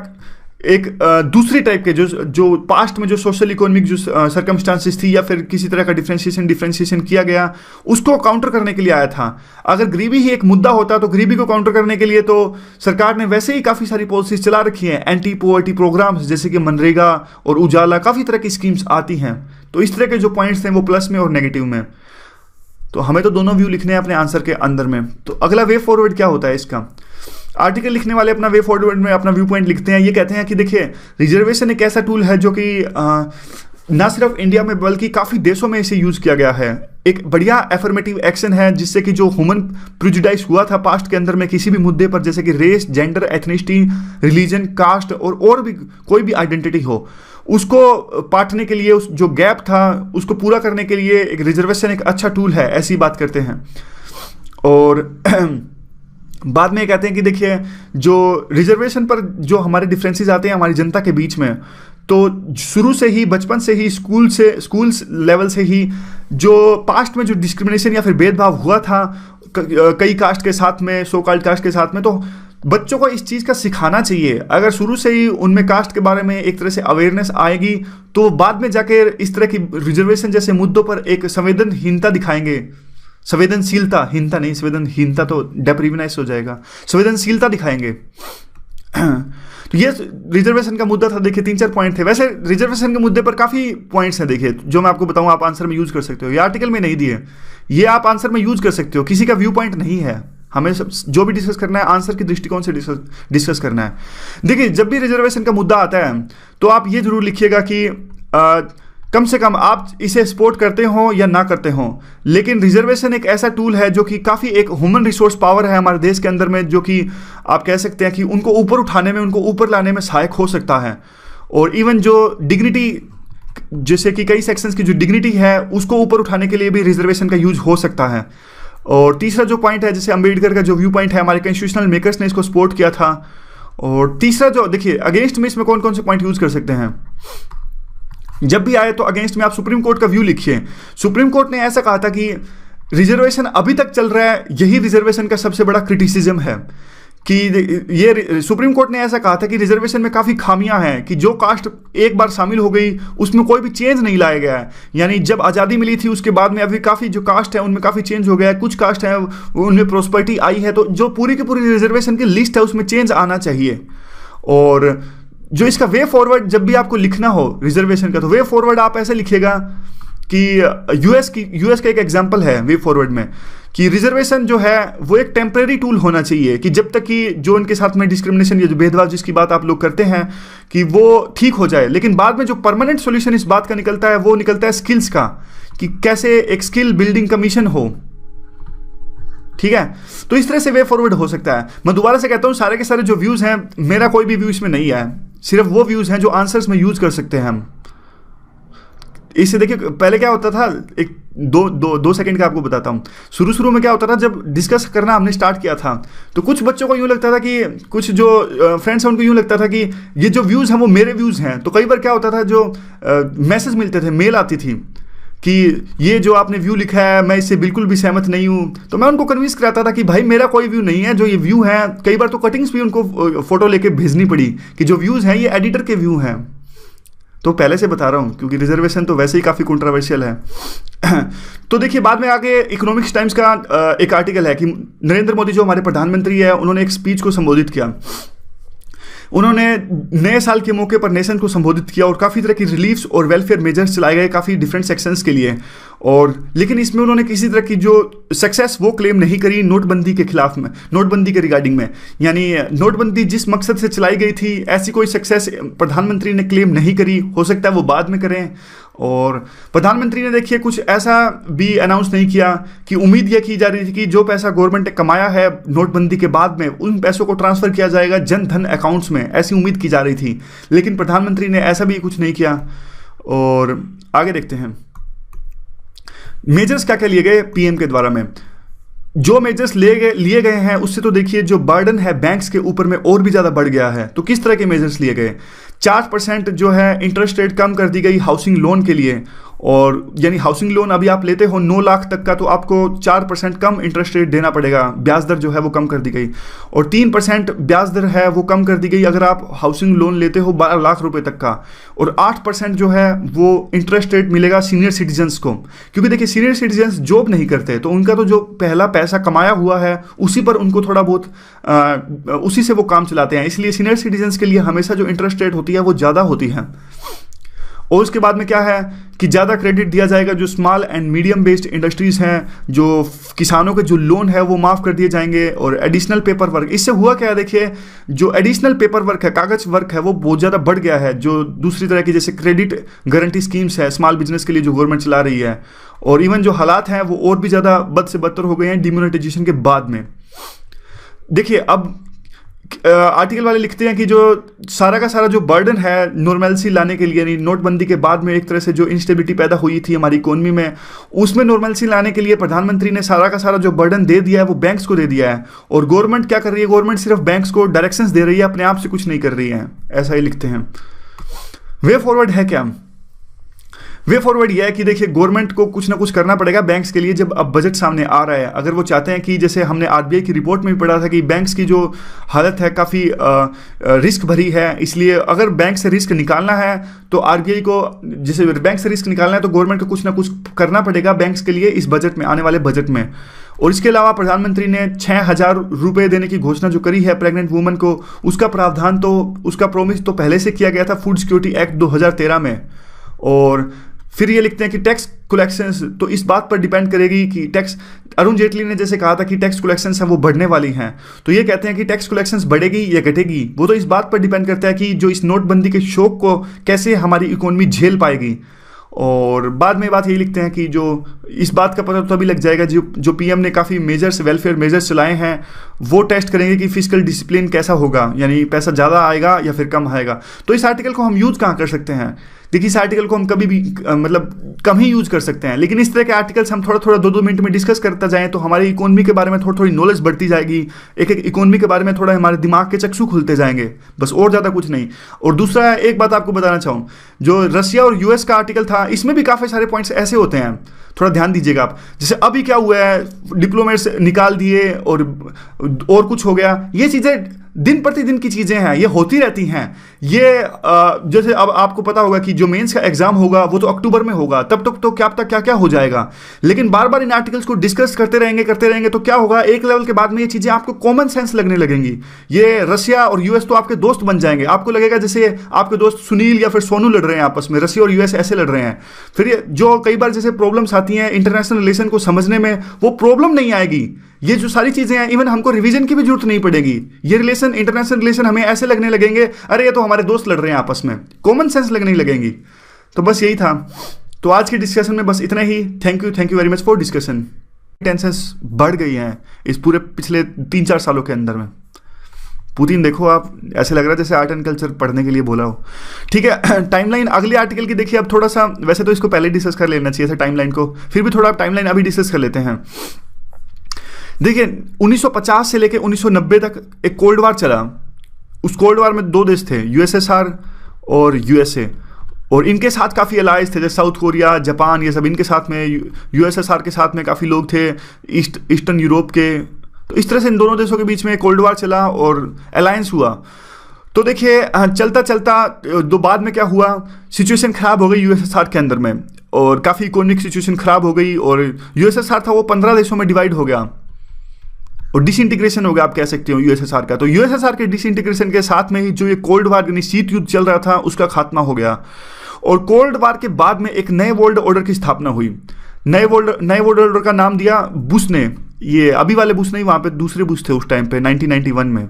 एक दूसरी टाइप के जो पास्ट में जो सोशल इकोनॉमिक जो सर्कमस्टांसिस थी या फिर किसी तरह का डिफ्रेंशिएशन किया गया उसको काउंटर करने के लिए आया था। अगर गरीबी ही एक मुद्दा होता तो गरीबी को काउंटर करने के लिए तो सरकार ने वैसे ही काफ़ी सारी पॉलिसीज चला रखी हैं, एंटी पॉवर्टी प्रोग्राम्स जैसे कि मनरेगा और उजाला, काफ़ी तरह की स्कीम्स आती हैं। तो इस तरह के जो पॉइंट्स हैं वो प्लस में और नेगेटिव में। तो हमें तो दोनों व्यू लिखने हैं अपने आंसर के अंदर में। तो अगला वे फॉरवर्ड क्या होता है इसका। आर्टिकल लिखने वाले अपना वे फॉरवर्ड में अपना व्यू पॉइंट लिखते हैं। ये कहते हैं कि देखिए रिजर्वेशन एक ऐसा टूल है जो कि ना सिर्फ इंडिया में बल्कि काफ़ी देशों में इसे यूज़ किया गया है। एक बढ़िया एफर्मेटिव एक्शन है जिससे कि जो ह्यूमन प्रिजुडाइज हुआ था पास्ट के अंदर में किसी भी मुद्दे पर, जैसे कि race, gender, ethnicity, religion, caste और भी कोई भी आइडेंटिटी हो, उसको पाटने के लिए, उस जो गैप था उसको पूरा करने के लिए एक रिजर्वेशन एक अच्छा टूल है, ऐसी बात करते हैं। और बाद में कहते हैं कि देखिए जो रिजर्वेशन पर जो हमारे डिफरेंसेस आते हैं हमारी जनता के बीच में, तो शुरू से ही बचपन से ही स्कूल लेवल से ही जो पास्ट में जो डिस्क्रिमिनेशन या फिर भेदभाव हुआ था कई कास्ट के साथ में, सो कॉल्ड कास्ट के साथ में, तो बच्चों को इस चीज़ का सिखाना चाहिए। अगर शुरू से ही उनमें कास्ट के बारे में एक तरह से अवेयरनेस आएगी तो बाद में जाके इस तरह की रिजर्वेशन जैसे मुद्दों पर एक संवेदनहीनता दिखाएंगे। संवेदनशीलता, हिंता नहीं, संवेदनहीनता तो डेप्रिविनाइज हो जाएगा, संवेदनशीलता दिखाएंगे। तो ये रिजर्वेशन का मुद्दा था। देखिए 3-4 पॉइंट थे। वैसे रिजर्वेशन के मुद्दे पर काफ़ी पॉइंट्स हैं देखिए, जो मैं आपको बताऊं आप आंसर में यूज़ कर सकते हो। ये आर्टिकल में नहीं दिए, ये आप आंसर में यूज़ कर सकते हो। किसी का व्यू पॉइंट नहीं है, हमें जो भी डिस्कस करना है आंसर के दृष्टिकोण से डिस्कस करना है। देखिए जब भी रिजर्वेशन का मुद्दा आता है तो आप ये जरूर लिखिएगा कि कम से कम आप इसे सपोर्ट करते हो या ना करते हो, लेकिन रिजर्वेशन एक ऐसा टूल है जो कि काफ़ी एक ह्यूमन रिसोर्स पावर है हमारे देश के अंदर में, जो कि आप कह सकते हैं कि उनको ऊपर उठाने में, उनको ऊपर लाने में सहायक हो सकता है। और इवन जो डिग्निटी, जैसे कि कई सेक्शंस की जो डिग्निटी है उसको ऊपर उठाने के लिए भी रिजर्वेशन का यूज हो सकता है। और तीसरा जो पॉइंट है, जैसे अम्बेडकर का जो व्यू पॉइंट है, हमारे कॉन्स्टिट्यूशनल मेकर्स ने इसको सपोर्ट किया था। और तीसरा जो देखिए अगेंस्ट में इसमें कौन कौन से पॉइंट यूज कर सकते हैं। जब भी आए तो अगेंस्ट में आप सुप्रीम कोर्ट का व्यू लिखिए। सुप्रीम कोर्ट ने ऐसा कहा था कि रिजर्वेशन अभी तक चल रहा है, यही रिजर्वेशन का सबसे बड़ा क्रिटिसिज्म है कि ये सुप्रीम कोर्ट ने ऐसा कहा था कि रिजर्वेशन में काफ़ी खामियां हैं, कि जो कास्ट एक बार शामिल हो गई उसमें कोई भी चेंज नहीं लाया गया है। यानी जब आज़ादी मिली थी उसके बाद में अभी काफ़ी जो कास्ट है उनमें काफ़ी चेंज हो गया है, कुछ कास्ट है उनमें प्रोस्पेरिटी आई है, तो जो पूरी की पूरी रिजर्वेशन की लिस्ट है उसमें चेंज आना चाहिए। और जो इसका वे फॉरवर्ड जब भी आपको लिखना हो रिजर्वेशन का, तो वे फॉरवर्ड आप ऐसे लिखिएगा कि यूएस का एक एग्जांपल है वे फॉरवर्ड में कि रिजर्वेशन जो है वो एक टेम्परेरी टूल होना चाहिए, कि जब तक कि जो उनके साथ में डिस्क्रिमिनेशन या जो भेदभाव जिसकी बात आप लोग करते हैं कि वो ठीक हो जाए। लेकिन बाद में जो परमानेंट सॉल्यूशन इस बात का निकलता है वो निकलता है स्किल्स का, कि कैसे एक स्किल बिल्डिंग कमीशन हो। ठीक है, तो इस तरह से वे फॉरवर्ड हो सकता है। मैं दोबारा से कहता हूं सारे के सारे जो व्यूज हैं, मेरा कोई भी व्यू इसमें नहीं है, सिर्फ वो व्यूज हैं जो आंसर्स में यूज कर सकते हैं हम। इससे देखिए पहले क्या होता था, एक दो सेकंड का आपको बताता हूँ। शुरू शुरू में क्या होता था, जब डिस्कस करना हमने स्टार्ट किया था तो कुछ बच्चों को यूँ लगता था कि, कुछ जो फ्रेंड्स हैं उनको यूँ लगता था कि ये जो व्यूज़ हैं वो मेरे व्यूज़ हैं। तो कई बार क्या होता था, जो मैसेज मिलते थे, मेल आती थी कि ये जो आपने व्यू लिखा है मैं इससे बिल्कुल भी सहमत नहीं हूँ। तो मैं उनको कन्विंस कराता था कि भाई मेरा कोई व्यू नहीं है, जो ये व्यू है, कई बार तो कटिंग्स भी उनको फोटो लेके भेजनी पड़ी कि जो व्यूज़ हैं ये एडिटर के व्यू हैं। तो पहले से बता रहा हूँ क्योंकि रिजर्वेशन तो वैसे ही काफ़ी कंट्रोवर्शियल है। तो देखिए, बाद में आगे इकोनॉमिक्स टाइम्स का एक आर्टिकल है कि नरेंद्र मोदी जो हमारे प्रधानमंत्री है, उन्होंने एक स्पीच को संबोधित किया। उन्होंने नए साल के मौके पर नेशन को संबोधित किया और काफ़ी तरह की रिलीफ्स और वेलफेयर मेजर्स चलाए गए काफ़ी डिफरेंट सेक्शंस के लिए। और लेकिन इसमें उन्होंने किसी तरह की जो सक्सेस वो क्लेम नहीं करी नोटबंदी के खिलाफ में, नोटबंदी के रिगार्डिंग में। यानी नोटबंदी जिस मकसद से चलाई गई थी, ऐसी कोई सक्सेस प्रधानमंत्री ने क्लेम नहीं करी। हो सकता है वो बाद में करें। और प्रधानमंत्री ने देखिए कुछ ऐसा भी अनाउंस नहीं किया कि उम्मीद यह की जा रही थी कि जो पैसा गवर्नमेंट ने कमाया है नोटबंदी के बाद में, उन पैसों को ट्रांसफ़र किया जाएगा जन धन अकाउंट्स में, ऐसी उम्मीद की जा रही थी। लेकिन प्रधानमंत्री ने ऐसा भी कुछ नहीं किया। और आगे देखते हैं मेजर्स क्या क्या लिए गए पीएम के द्वारा में। जो मेजर्स लिए गए हैं उससे तो देखिए जो बर्डन है बैंक्स के ऊपर में और भी ज़्यादा बढ़ गया है। तो किस तरह के मेजर्स लिए गए? 4% जो है इंटरेस्ट रेट कम कर दी गई हाउसिंग लोन के लिए। और यानी हाउसिंग लोन अभी आप लेते हो 9 लाख तक का, तो आपको 4% कम इंटरेस्ट रेट देना पड़ेगा। ब्याज दर जो है वो कम कर दी गई। और 3% ब्याज दर है वो कम कर दी गई अगर आप हाउसिंग लोन लेते हो 12 लाख रुपए तक का। और 8% जो है वो इंटरेस्ट रेट मिलेगा सीनियर सिटीजन्स को, क्योंकि देखिए सीनियर सिटीजन्स जॉब नहीं करते, तो उनका तो जो पहला पैसा कमाया हुआ है उसी पर उनको थोड़ा बहुत उसी से वो काम चलाते हैं। इसलिए सीनियर सिटीजन्स के लिए हमेशा जो इंटरेस्ट रेट होती है वो ज़्यादा होती है। और उसके बाद में क्या है कि ज़्यादा क्रेडिट दिया जाएगा जो small and medium based industries हैं, जो किसानों के जो लोन है वो माफ़ कर दिए जाएंगे। और एडिशनल पेपर वर्क, इससे हुआ क्या है, देखिए जो एडिशनल पेपर वर्क है, कागज वर्क है, वो बहुत ज़्यादा बढ़ गया है। जो दूसरी तरह की जैसे क्रेडिट गारंटी स्कीम्स है स्मॉल बिजनेस के लिए जो गवर्नमेंट चला रही है, और इवन जो हालात हैं वो और भी ज़्यादा बद से बदतर हो गए हैं डिमोनेटाइजेशन के बाद में। देखिए अब आर्टिकल वाले लिखते हैं कि जो सारा का सारा जो बर्डन है नॉर्मलसी लाने के लिए, यानी नोटबंदी के बाद में एक तरह से जो इंस्टेबिलिटी पैदा हुई थी हमारी इकोनॉमी में, उसमें नॉर्मलसी लाने के लिए प्रधानमंत्री ने सारा का सारा जो बर्डन दे दिया है वो बैंक्स को दे दिया है। और गवर्नमेंट क्या कर रही है, गवर्नमेंट सिर्फ बैंक्स को डायरेक्शंस दे रही है, अपने आप से कुछ नहीं कर रही है, ऐसा ही लिखते हैं। वे फॉरवर्ड है क्या? वे फॉरवर्ड यह है कि देखिए गवर्नमेंट को कुछ ना कुछ करना पड़ेगा बैंक्स के लिए। जब अब बजट सामने आ रहा है, अगर वो चाहते हैं कि जैसे हमने आरबीआई की रिपोर्ट में भी पढ़ा था कि बैंक्स की जो हालत है काफ़ी रिस्क भरी है, इसलिए अगर बैंक से रिस्क निकालना है तो आरबीआई को, जैसे बैंक से रिस्क निकालना है तो गवर्नमेंट को कुछ ना कुछ करना पड़ेगा बैंक्स के लिए इस बजट में, आने वाले बजट में। और इसके अलावा प्रधानमंत्री ने 6,000 रुपये देने की घोषणा जो करी है प्रेग्नेंट वुमन को, उसका प्रावधान तो, उसका प्रोमिस तो पहले से किया गया था फूड सिक्योरिटी एक्ट 2013 में। और फिर ये लिखते हैं कि टैक्स कलेक्शंस तो इस बात पर डिपेंड करेगी कि टैक्स, अरुण जेटली ने जैसे कहा था कि टैक्स कलेक्शंस हैं वो बढ़ने वाली हैं, तो ये कहते हैं कि टैक्स कलेक्शंस बढ़ेगी या घटेगी, वो तो इस बात पर डिपेंड करता है कि जो इस नोटबंदी के शौक को कैसे हमारी इकोनॉमी झेल पाएगी। और बाद में बात यही लिखते हैं कि जो इस बात का पता तो तभी लग जाएगा जो पीएम ने काफ़ी मेजर्स, वेलफेयर मेजर्स चलाए हैं, वो टेस्ट करेंगे कि फिजिकल डिसिप्लिन कैसा होगा, यानी पैसा ज़्यादा आएगा या फिर कम आएगा। तो इस आर्टिकल को हम यूज़ कहाँ कर सकते हैं? देखिए इस आर्टिकल को हम कभी भी मतलब कम ही यूज़ कर सकते हैं, लेकिन इस तरह के आर्टिकल्स हम थोड़ा थोड़ा 2-2 मिनट में डिस्कस करता जाएं तो हमारी इकोनॉमी के बारे में थोड़ी थोड़ी नॉलेज बढ़ती जाएगी, एक एक इकोनॉमी के बारे में थोड़ा हमारे दिमाग के चक्षु खुलते जाएंगे, बस और ज़्यादा कुछ नहीं। और दूसरा एक बात आपको बताना चाहूँ, जो रशिया और यूएस का आर्टिकल था इसमें भी काफ़ी सारे पॉइंट्स ऐसे होते हैं, थोड़ा ध्यान दीजिएगा आप। जैसे अभी क्या हुआ है, डिप्लोमेट्स निकाल दिए और कुछ हो गया, ये चीज़ें दिन प्रतिदिन की चीज़ें हैं, ये होती रहती हैं। ये जैसे अब आपको पता होगा कि जो मेंस का एग्जाम होगा वो तो अक्टूबर में होगा, तब तक तो क्या पता क्या क्या हो जाएगा। लेकिन बार बार इन आर्टिकल्स को डिस्कस करते रहेंगे तो क्या होगा, एक लेवल के बाद में ये चीज़ें आपको कॉमन सेंस लगने लगेंगी। ये रशिया और यूएस तो आपके दोस्त बन जाएंगे, आपको लगेगा जैसे आपके दोस्त सुनील या फिर सोनू लड़ रहे हैं आपस में, रशिया और यूएस ऐसे लड़ रहे हैं। फिर ये जो कई बार जैसे प्रॉब्लम्स आती हैं इंटरनेशनल रिलेशन को समझने में, वो प्रॉब्लम नहीं आएगी। ये जो सारी चीजें हैं, इवन हमको रिवीजन की भी जरूरत नहीं पड़ेगी। ये रिलेशन, इंटरनेशनल रिलेशन हमें ऐसे लगने लगेंगे, अरे ये तो हमारे दोस्त लड़ रहे हैं आपस में, कॉमन सेंस लगने लगेंगी। तो बस यही था। तो आज की डिस्कशन में बस इतना ही। Thank you very much for discussion. Tensions बढ़ गई हैं इस पूरे पिछले 3-4 सालों के अंदर में। पुतिन देखो आप, ऐसे लग रहा है जैसे आर्ट एंड कल्चर पढ़ने के लिए बोला हो। ठीक है, टाइमलाइन अगले आर्टिकल की देखिए। अब थोड़ा सा, वैसे तो इसको पहले डिस्कस कर लेना चाहिए था टाइमलाइन को, फिर भी थोड़ा टाइमलाइन अभी डिस्कस कर लेते हैं। देखिए 1950 से लेकर 1990 तक एक कोल्ड वार चला। उस कोल्ड वार में दो देश थे, यूएसएसआर और यूएसए, और इनके साथ काफ़ी अलाइज थे, जैसे साउथ कोरिया, जापान, ये सब इनके साथ में, यूएसएसआर के साथ में काफ़ी लोग थे, ईस्टर्न यूरोप के। तो इस तरह से इन दोनों देशों के बीच में कोल्ड वार चला और अलायंस हुआ। तो देखिए चलता चलता दो बाद में क्या हुआ, सिचुएशन खराब हो गई यूएसएसआर के अंदर में, और काफ़ी इकोनॉमिक सिचुएशन खराब हो गई, और यूएसएसआर था वो 15 देशों में डिवाइड हो गया और डिसइंटीग्रेशन हो गया, आप कह सकते हो यूएसएसआर का। तो यूएसएसआर के डिसइंटीग्रेशन के साथ में ही जो ये कोल्ड वार यानी शीत युद्ध चल रहा था उसका खात्मा हो गया। और कोल्ड वार के बाद में एक नए वर्ल्ड ऑर्डर की स्थापना हुई। नए वर्ल्ड ऑर्डर का नाम दिया बुश ने, ये अभी वाले बुश नहीं, वहाँ पे दूसरे बुश थे उस टाइम पे 1991 में,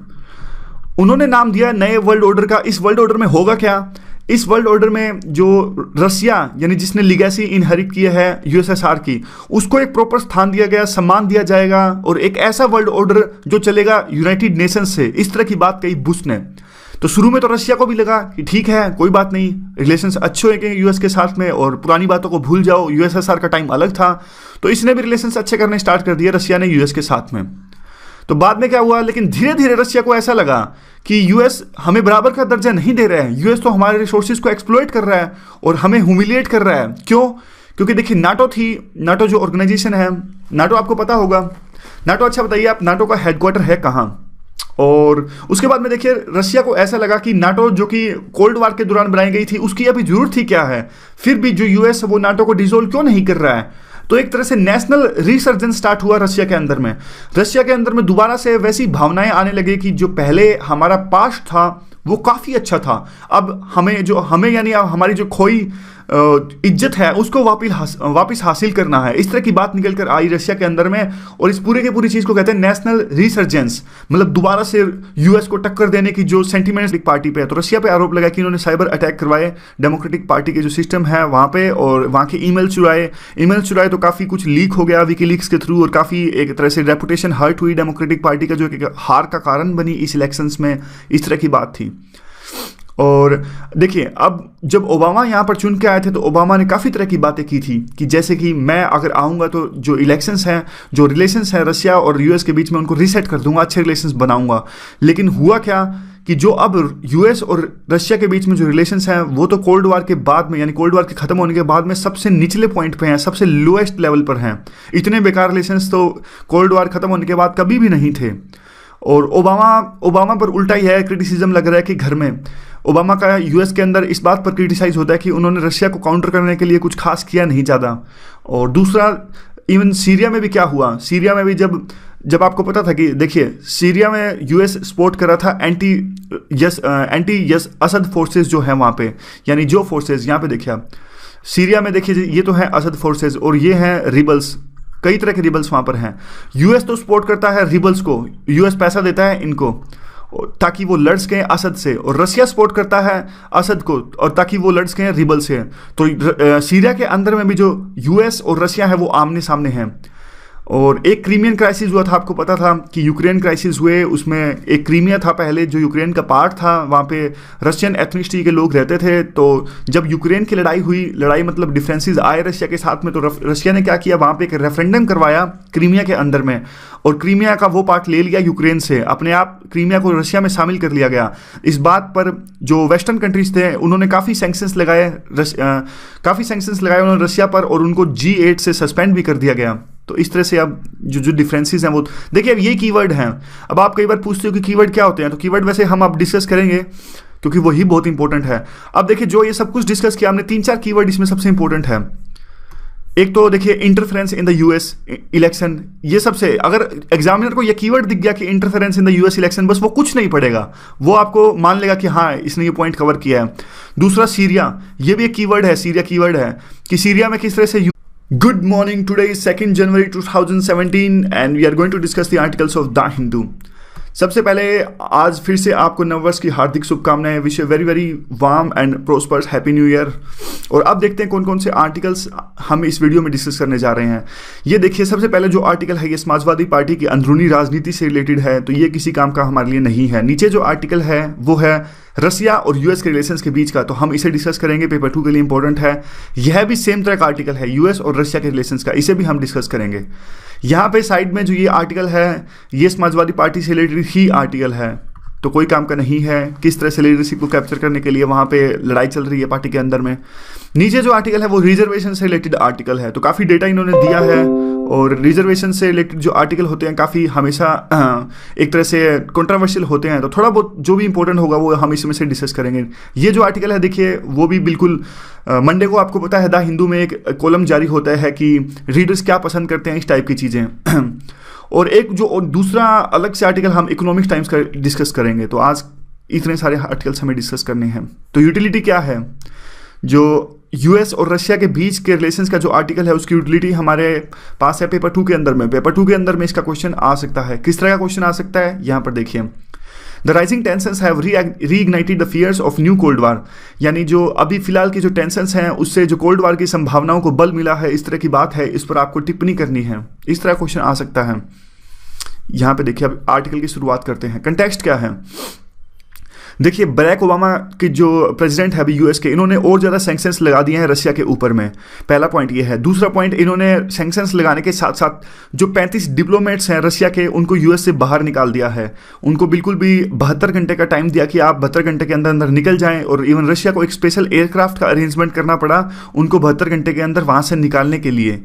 उन्होंने नाम दिया नए वर्ल्ड ऑर्डर का। इस वर्ल्ड ऑर्डर में होगा क्या, इस वर्ल्ड ऑर्डर में जो रसिया यानी जिसने लीगेसी इनहेरिट की है यूएसएसआर की, उसको एक प्रॉपर स्थान दिया गया, सम्मान दिया जाएगा, और एक ऐसा वर्ल्ड ऑर्डर जो चलेगा यूनाइटेड नेशंस से। इस तरह की बात कही बुश ने। तो शुरू में तो रशिया को भी लगा कि ठीक है कोई बात नहीं, रिलेशंस अच्छे होंगे यूएस के साथ में, और पुरानी बातों को भूल जाओ, यूएसएसआर का टाइम अलग था। तो इसने भी रिलेशंस अच्छे करने स्टार्ट कर दिए रशिया ने यूएस के साथ में। तो बाद में क्या हुआ, लेकिन धीरे धीरे रशिया को ऐसा लगा कि यूएस हमें बराबर का दर्जा नहीं दे रहा है, यूएस तो हमारे रिसोर्सेज को एक्सप्लॉइट कर रहा है और हमें ह्यूमिलिएट कर रहा है। क्यों? क्योंकि देखिए नाटो थी, नाटो जो ऑर्गेनाइजेशन है, नाटो आपको पता होगा, नाटो, अच्छा बताइए आप, नाटो का हेडक्वार्टर है कहाँ? और उसके बाद में देखिए रशिया को ऐसा लगा कि नाटो जो कि कोल्ड वार के दौरान बनाई गई थी उसकी अभी जरूरत थी क्या है, फिर भी जो यूएस वो नाटो को डिसॉल्व क्यों नहीं कर रहा है। तो एक तरह से नेशनल रिसर्जेंस स्टार्ट हुआ रशिया के अंदर में। रशिया के अंदर में दोबारा से वैसी भावनाएं आने लगी कि जो पहले हमारा पास्ट था वो काफ़ी अच्छा था, अब हमें यानी हमारी जो खोई इज्जत है उसको वापस हासिल करना है। इस तरह की बात निकल कर आई रशिया के अंदर में, और इस पूरे की पूरी चीज़ को कहते हैं नेशनल रिसर्जेंस, मतलब दोबारा से यूएस को टक्कर देने की जो सेंटिमेंट पार्टी पे है। तो रशिया पे आरोप लगा कि इन्होंने साइबर अटैक करवाए डेमोक्रेटिक पार्टी के जो सिस्टम है वहाँ पे, और वहाँ के ईमेल चुराए तो काफ़ी कुछ लीक हो गया विकीलीक्स के थ्रू, और काफ़ी एक तरह से रेपुटेशन हर्ट हुई डेमोक्रेटिक पार्टी का, जो कि हार का कारण बनी इस इलेक्शंस में। इस तरह की बात थी। और देखिए अब जब ओबामा यहाँ पर चुन के आए थे तो ओबामा ने काफ़ी तरह की बातें की थी कि जैसे कि मैं अगर आऊँगा तो जो इलेक्शंस हैं, जो रिलेशंस हैं रशिया और यूएस के बीच में, उनको रीसेट कर दूंगा, अच्छे रिलेशंस बनाऊंगा। लेकिन हुआ क्या कि जो अब यूएस और रशिया के बीच में जो रिलेशंस हैं वो तो कोल्ड वार के बाद में, यानी कोल्ड वार के ख़त्म होने के बाद में सबसे निचले पॉइंट पे हैं, सबसे लोएस्ट लेवल पर हैं। इतने बेकार रिलेशंस तो कोल्ड वार ख़त्म होने के बाद कभी भी नहीं थे। और ओबामा पर उल्टा ही है, क्रिटिसिज्म लग रहा है कि घर में ओबामा का यूएस के अंदर इस बात पर क्रिटिसाइज होता है कि उन्होंने रशिया को काउंटर करने के लिए कुछ खास किया नहीं ज़्यादा। और दूसरा, इवन सीरिया में भी क्या हुआ, सीरिया में भी जब आपको पता था कि देखिए सीरिया में यूएस सपोर्ट कर रहा था एंटी यस असद फोर्सेस जो है वहाँ पे, यानी जो फोर्सेस यहाँ पे देखिए आप सीरिया में देखिए ये तो है असद फोर्सेस और ये हैं रिबल्स, कई तरह के रिबल्स वहाँ पर हैं। यूएस तो सपोर्ट करता है रिबल्स को, यूएस पैसा देता है इनको ताकि वो लड़ सकें असद से, और रशिया सपोर्ट करता है असद को और ताकि वो लड़ सकें रिबल से। तो सीरिया के अंदर में भी जो यूएस और रशिया है वो आमने सामने हैं। और एक क्रीमियन क्राइसिस हुआ था, आपको पता था कि यूक्रेन क्राइसिस हुए, उसमें एक क्रीमिया था पहले जो यूक्रेन का पार्ट था, वहाँ पे रशियन एथनिसिटी के लोग रहते थे। तो जब यूक्रेन की लड़ाई हुई, लड़ाई मतलब डिफरेंसेस आए रशिया के साथ में, तो रशिया ने क्या किया, वहाँ पे एक रेफरेंडम करवाया क्रीमिया के अंदर में, और क्रीमिया का वो पार्ट ले लिया यूक्रेन से, अपने आप क्रीमिया को रशिया में शामिल कर लिया गया। इस बात पर जो वेस्टर्न कंट्रीज थे उन्होंने काफ़ी सैंक्शंस लगाए उन्होंने रशिया पर, और उनको G8 से सस्पेंड भी कर दिया गया। तो इस तरह से अब जो डिफरेंसेस हैं वो देखिए, अब ये कीवर्ड हैं। अब आप कई बार पूछते हो कि कीवर्ड क्या होते हैं, तो कीवर्ड वैसे हम अब डिस्कस करेंगे क्योंकि वही बहुत इंपॉर्टेंट है। अब देखिए जो ये सब कुछ डिस्कस किया हमने, 3-4 कीवर्ड इसमें सबसे इंपॉर्टेंट है। एक तो देखिए interference in the US election, ये सबसे, अगर एग्जामिनर को ये कीवर्ड दिख गया कि interference in the US election, बस वो कुछ नहीं पढ़ेगा, वो आपको मान लेगा कि हाँ इसने ये पॉइंट कवर किया है। दूसरा सीरिया, ये भी एक कीवर्ड है, सीरिया कीवर्ड है कि सीरिया में किस तरह से। Good morning, today is 2nd January 2017 and we are going to discuss the articles of The Hindu. सबसे पहले आज फिर से आपको नववर्ष की हार्दिक शुभकामनाएं। Wish you very very warm and prosperous happy new year. और अब देखते हैं कौन कौन से आर्टिकल्स हम इस वीडियो में डिस्कस करने जा रहे हैं। ये देखिए, सबसे पहले जो आर्टिकल है ये समाजवादी पार्टी की अंदरूनी राजनीति से रिलेटेड है, तो ये किसी काम का हमारे लिए नहीं है। नीचे जो आर्टिकल है वो है रसिया और यूएस के रिलेशंस के बीच का, तो हम इसे डिस्कस करेंगे, पेपर 2 के लिए इंपॉर्टेंट है। यह भी सेम तरह का आर्टिकल है यूएस और रशिया के रिलेशंस का, इसे भी हम डिस्कस करेंगे। यहाँ पे साइड में जो ये आर्टिकल है ये समाजवादी पार्टी से रिलेटेड ही आर्टिकल है, तो कोई काम का नहीं है। किस तरह से लीडरशिप को कैप्चर करने के लिए वहाँ पे लड़ाई चल रही है पार्टी के अंदर में। नीचे जो आर्टिकल है वो रिजर्वेशन से रिलेटेड आर्टिकल है, तो काफ़ी डेटा इन्होंने दिया है। और रिजर्वेशन से रिलेटेड जो आर्टिकल होते हैं काफ़ी हमेशा एक तरह से कंट्रोवर्शियल होते हैं, तो थोड़ा बहुत जो भी इंपॉर्टेंट होगा वो हम इसमें से डिस्कस करेंगे। ये जो आर्टिकल है देखिए वो भी बिल्कुल मंडे को आपको पता है द हिंदू में एक कॉलम जारी होता है कि रीडर्स क्या पसंद करते हैं, इस टाइप की चीज़ें। और एक जो और दूसरा अलग से आर्टिकल हम इकोनॉमिक्स टाइम्स का डिस्कस करेंगे। तो आज इतने सारे आर्टिकल्स हमें डिस्कस करने हैं। तो यूटिलिटी क्या है, जो यूएस और रशिया के बीच के रिलेशंस का जो आर्टिकल है उसकी यूटिलिटी हमारे पास है पेपर 2 के अंदर में। पेपर 2 के अंदर में इसका क्वेश्चन आ सकता है। किस तरह का क्वेश्चन आ सकता है यहाँ पर देखिए, the rising tensions have reignited the fears of new cold war, यानी जो अभी फिलहाल की जो टेंशंस हैं उससे जो कोल्ड वार की संभावनाओं को बल मिला है, इस तरह की बात है, इस पर आपको टिप्पणी करनी है। इस तरह क्वेश्चन आ सकता है। यहाँ पे देखिए अब आर्टिकल की शुरुआत करते हैं। कंटेक्स्ट क्या है देखिए, बराक ओबामा के जो प्रेसिडेंट है अभी यूएस के, इन्होंने और ज़्यादा सैंक्शंस लगा दिए हैं रशिया के ऊपर में। पहला पॉइंट ये है। दूसरा पॉइंट, इन्होंने सैंक्शंस लगाने के साथ साथ जो 35 डिप्लोमेट्स हैं रशिया के उनको यूएस से बाहर निकाल दिया है। उनको बिल्कुल भी 72 घंटे का टाइम दिया कि आप 72 घंटे के अंदर अंदर निकल जाएं, और इवन रशिया को एक स्पेशल एयरक्राफ्ट का अरेंजमेंट करना पड़ा उनको 72 घंटे के अंदर वहाँ से निकालने के लिए।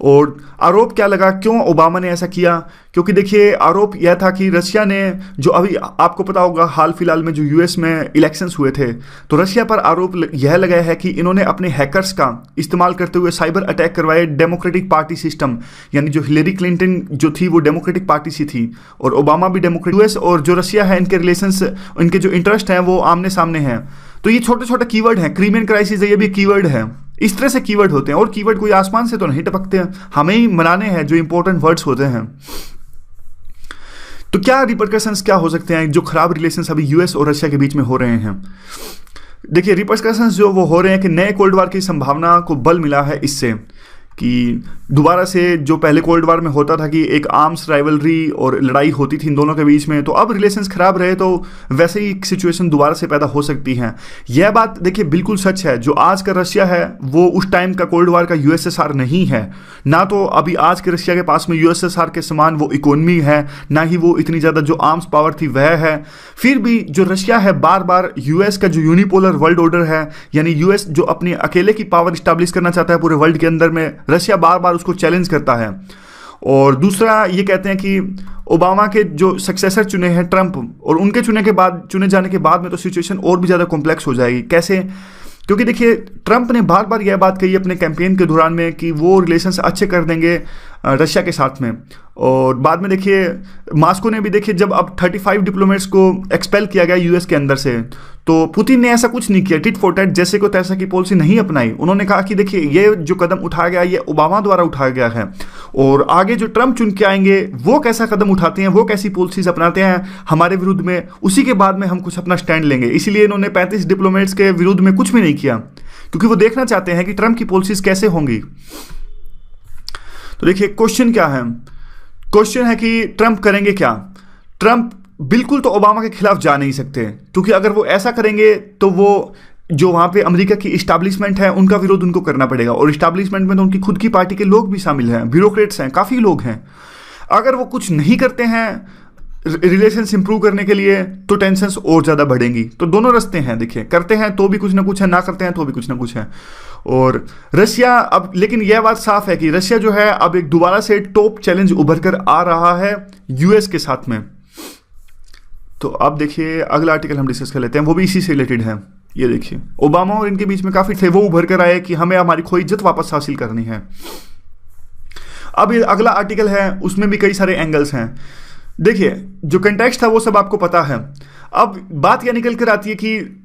और आरोप क्या लगा, क्यों ओबामा ने ऐसा किया? क्योंकि देखिए आरोप यह था कि रशिया ने जो अभी आपको पता होगा हाल फिलहाल में जो यूएस में इलेक्शंस हुए थे, तो रशिया पर आरोप यह लगाया है कि इन्होंने अपने हैकर्स का इस्तेमाल करते हुए साइबर अटैक करवाए डेमोक्रेटिक पार्टी सिस्टम, यानी जो हिलेरी क्लिंटन जो थी वो डेमोक्रेटिक पार्टी से थी और ओबामा भी डेमोक्रेटिक। यूएस और जो रशिया है इनके रिलेशंस, इनके जो इंटरेस्ट हैं वो आमने सामने हैं। तो ये छोटे छोटे कीवर्ड हैं। क्रीमियन क्राइसिस है, ये भी कीवर्ड है। इस तरह से कीवर्ड होते हैं, और कीवर्ड कोई आसमान से तो नहीं टपकते हैं, हमें ही बनाने हैं जो इंपॉर्टेंट वर्ड्स होते हैं। तो क्या रिपरकशंस क्या हो सकते हैं जो खराब रिलेशंस अभी यूएस और रशिया के बीच में हो रहे हैं? देखिए रिपरकशंस जो वो हो रहे हैं कि नए कोल्ड वार की संभावना को बल मिला है इससे, कि दोबारा से जो पहले कोल्ड वार में होता था कि एक आर्म्स राइवलरी और लड़ाई होती थी इन दोनों के बीच में, तो अब रिलेशंस खराब रहे तो वैसे ही एक सिचुएशन दोबारा से पैदा हो सकती है। यह बात देखिए बिल्कुल सच है। जो आज का रशिया है वो उस टाइम का कोल्ड वार का यूएसएसआर नहीं है। ना तो अभी आज के रशिया के पास में यूएसएसआर के समान वो इकोनॉमी है, ना ही वो इतनी ज़्यादा जो आर्म्स पावर थी वह है। फिर भी जो रशिया है बार बार यूएस का जो यूनिपोलर वर्ल्ड ऑर्डर है, यानी यूएस जो अपनी अकेले की पावर स्टैब्लिश करना चाहता है पूरे वर्ल्ड के अंदर में, रशिया बार बार उसको चैलेंज करता है। और दूसरा ये कहते हैं कि ओबामा के जो सक्सेसर चुने हैं ट्रंप, और उनके चुने जाने के बाद में तो सिचुएशन और भी ज़्यादा कॉम्प्लेक्स हो जाएगी। कैसे? क्योंकि देखिए ट्रंप ने बार बार यह बात कही अपने कैंपेन के दौरान में कि वो रिलेशंस अच्छे कर देंगे रशिया के साथ में, और बाद में देखिए मॉस्को ने भी देखिए जब अब 35 डिप्लोमेट्स को एक्सपेल किया गया यूएस के अंदर से, तो पुतिन ने ऐसा कुछ नहीं किया, टिट फॉर टैट जैसे को तैसा की पॉलिसी नहीं अपनाई। उन्होंने कहा कि देखिए ये जो कदम उठाया गया ये ओबामा द्वारा उठाया गया है, और आगे जो ट्रंप चुन के आएंगे वो कैसा कदम उठाते हैं, वो कैसी पॉलिसीज अपनाते हैं हमारे विरुद्ध में, उसी के बाद में हम कुछ अपना स्टैंड लेंगे। इसीलिए इन्होंने 35 डिप्लोमेट्स के विरुद्ध में कुछ भी नहीं किया, क्योंकि वो देखना चाहते हैं कि ट्रंप की पॉलिसीज कैसे होंगी। तो देखिए क्वेश्चन क्या है, क्वेश्चन है कि ट्रंप करेंगे क्या? ट्रंप बिल्कुल तो ओबामा के खिलाफ जा नहीं सकते, क्योंकि अगर वो ऐसा करेंगे तो वो जो वहाँ पे अमेरिका की इस्टेब्लिशमेंट है उनका विरोध उनको करना पड़ेगा, और इस्टेब्लिशमेंट में तो उनकी खुद की पार्टी के लोग भी शामिल हैं, ब्यूरोक्रेट्स हैं, काफ़ी लोग हैं। अगर वो कुछ नहीं करते हैं रिलेशंस इंप्रूव करने के लिए तो टेंशंस और ज़्यादा बढ़ेंगी। तो दोनों रास्ते हैं, देखिए करते हैं तो भी कुछ ना कुछ है, ना करते हैं तो भी कुछ ना कुछ है। और रशिया अब, लेकिन यह बात साफ है कि रशिया जो है अब एक दोबारा से टॉप चैलेंज उभर कर आ रहा है यूएस के साथ में। तो अब देखिए अगला आर्टिकल हम डिस्कस कर लेते हैं, वो भी इसी से रिलेटेड है। ये देखिए ओबामा और इनके बीच में काफ़ी थे, वो उभर कर आए कि हमें हमारी खोई इज्जत वापस हासिल करनी है। अब ये अगला आर्टिकल है, उसमें भी कई सारे एंगल्स हैं। देखिए जो कंटेक्स्ट था वो सब आपको पता है। अब बात यह निकल कर आती है कि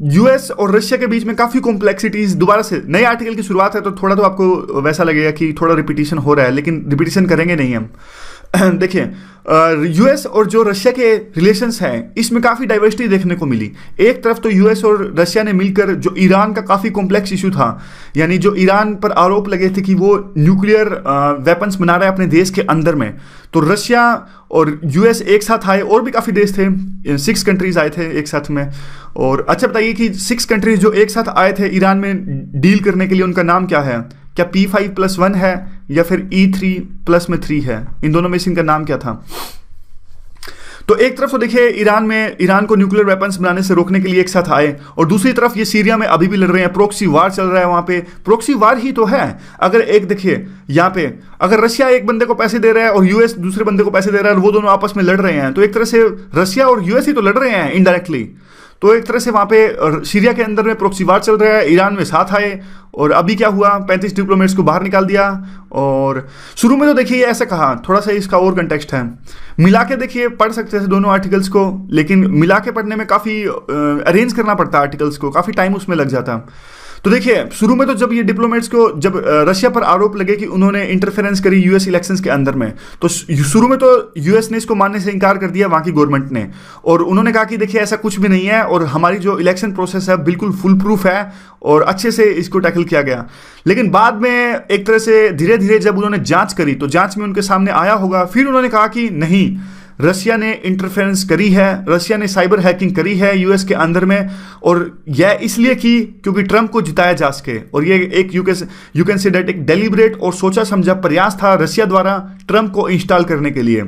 यूएस और रशिया के बीच में काफ़ी कॉम्प्लेक्सिटीज, दोबारा से नए आर्टिकल की शुरुआत है तो थोड़ा तो आपको वैसा लगेगा कि थोड़ा रिपीटिशन हो रहा है, लेकिन रिपीटिशन करेंगे नहीं हम। देखिए, यूएस और जो रशिया के रिलेशंस हैं इसमें काफ़ी डाइवर्सिटी देखने को मिली। एक तरफ तो यूएस और रशिया ने मिलकर जो ईरान का काफ़ी कॉम्प्लेक्स इशू था, यानी जो ईरान पर आरोप लगे थे कि वो न्यूक्लियर वेपन्स बना रहा है अपने देश के अंदर में, तो रशिया और यूएस एक साथ आए, और भी काफ़ी देश थे, 6 कंट्रीज आए थे एक साथ में। और अच्छा बताइए कि 6 कंट्रीज जो एक साथ आए थे ईरान में डील करने के लिए, उनका नाम क्या है? क्या P5+1 है या फिर E3+3 है? इन दोनों में से इनका नाम क्या था? तो एक तरफ तो देखिए ईरान को न्यूक्लियर वेपन्स बनाने से रोकने के लिए एक साथ आए, और दूसरी तरफ ये सीरिया में अभी भी लड़ रहे हैं, प्रोक्सी वार चल रहा है वहां पे। प्रोक्सी वार ही तो है। अगर एक देखिए यहाँ पे, अगर रशिया एक बंदे को पैसे दे रहा है और यूएस दूसरे बंदे को पैसे दे रहा है और वो दोनों आपस में लड़ रहे हैं, तो एक तरह से रशिया और यूएस ही तो लड़ रहे हैं इनडायरेक्टली। तो एक तरह से वहां पे सीरिया के अंदर में प्रोक्सी वार चल रहा है, ईरान में साथ आए, और अभी क्या हुआ, 35 डिप्लोमेट्स को बाहर निकाल दिया। और शुरू में तो देखिए ऐसा कहा, थोड़ा सा इसका और कंटेक्स्ट है, मिला के देखिए पढ़ सकते थे दोनों आर्टिकल्स को, लेकिन मिला के पढ़ने में काफ़ी अरेंज करना पड़ता आर्टिकल्स को, काफ़ी टाइम उसमें लग जाता। तो देखिए शुरू में तो जब ये डिप्लोमेट्स को, जब रशिया पर आरोप लगे कि उन्होंने इंटरफेरेंस करी यूएस इलेक्शंस के अंदर में, तो शुरू में तो यूएस ने इसको मानने से इनकार कर दिया वहाँ की गवर्नमेंट ने, और उन्होंने कहा कि देखिए ऐसा कुछ भी नहीं है, और हमारी जो इलेक्शन प्रोसेस है बिल्कुल फुल प्रूफ है, और अच्छे से इसको टैकल किया गया। लेकिन बाद में एक तरह से धीरे धीरे जब उन्होंने जांच करी, तो जांच में उनके सामने आया होगा, फिर उन्होंने कहा कि नहीं, रशिया ने इंटरफेरेंस करी है, रशिया ने साइबर हैकिंग करी है यूएस के अंदर में, और यह इसलिए की क्योंकि ट्रंप को जिताया जा सके। और ये एक यू कैन से दैट एक डेलिब्रेट और सोचा समझा प्रयास था रशिया द्वारा ट्रंप को इंस्टॉल करने के लिए।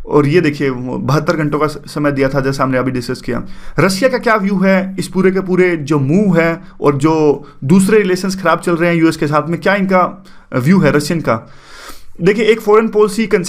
और ये देखिए 72 घंटों का समय दिया था, जैसा हमने अभी डिस्कस किया। रशिया का क्या व्यू है इस पूरे के पूरे जो मूव है, और जो दूसरे रिलेशंस खराब चल रहे हैं यूएस के साथ में, क्या इनका व्यू है रशियन का? देखिए एक फॉरेन पॉलिसी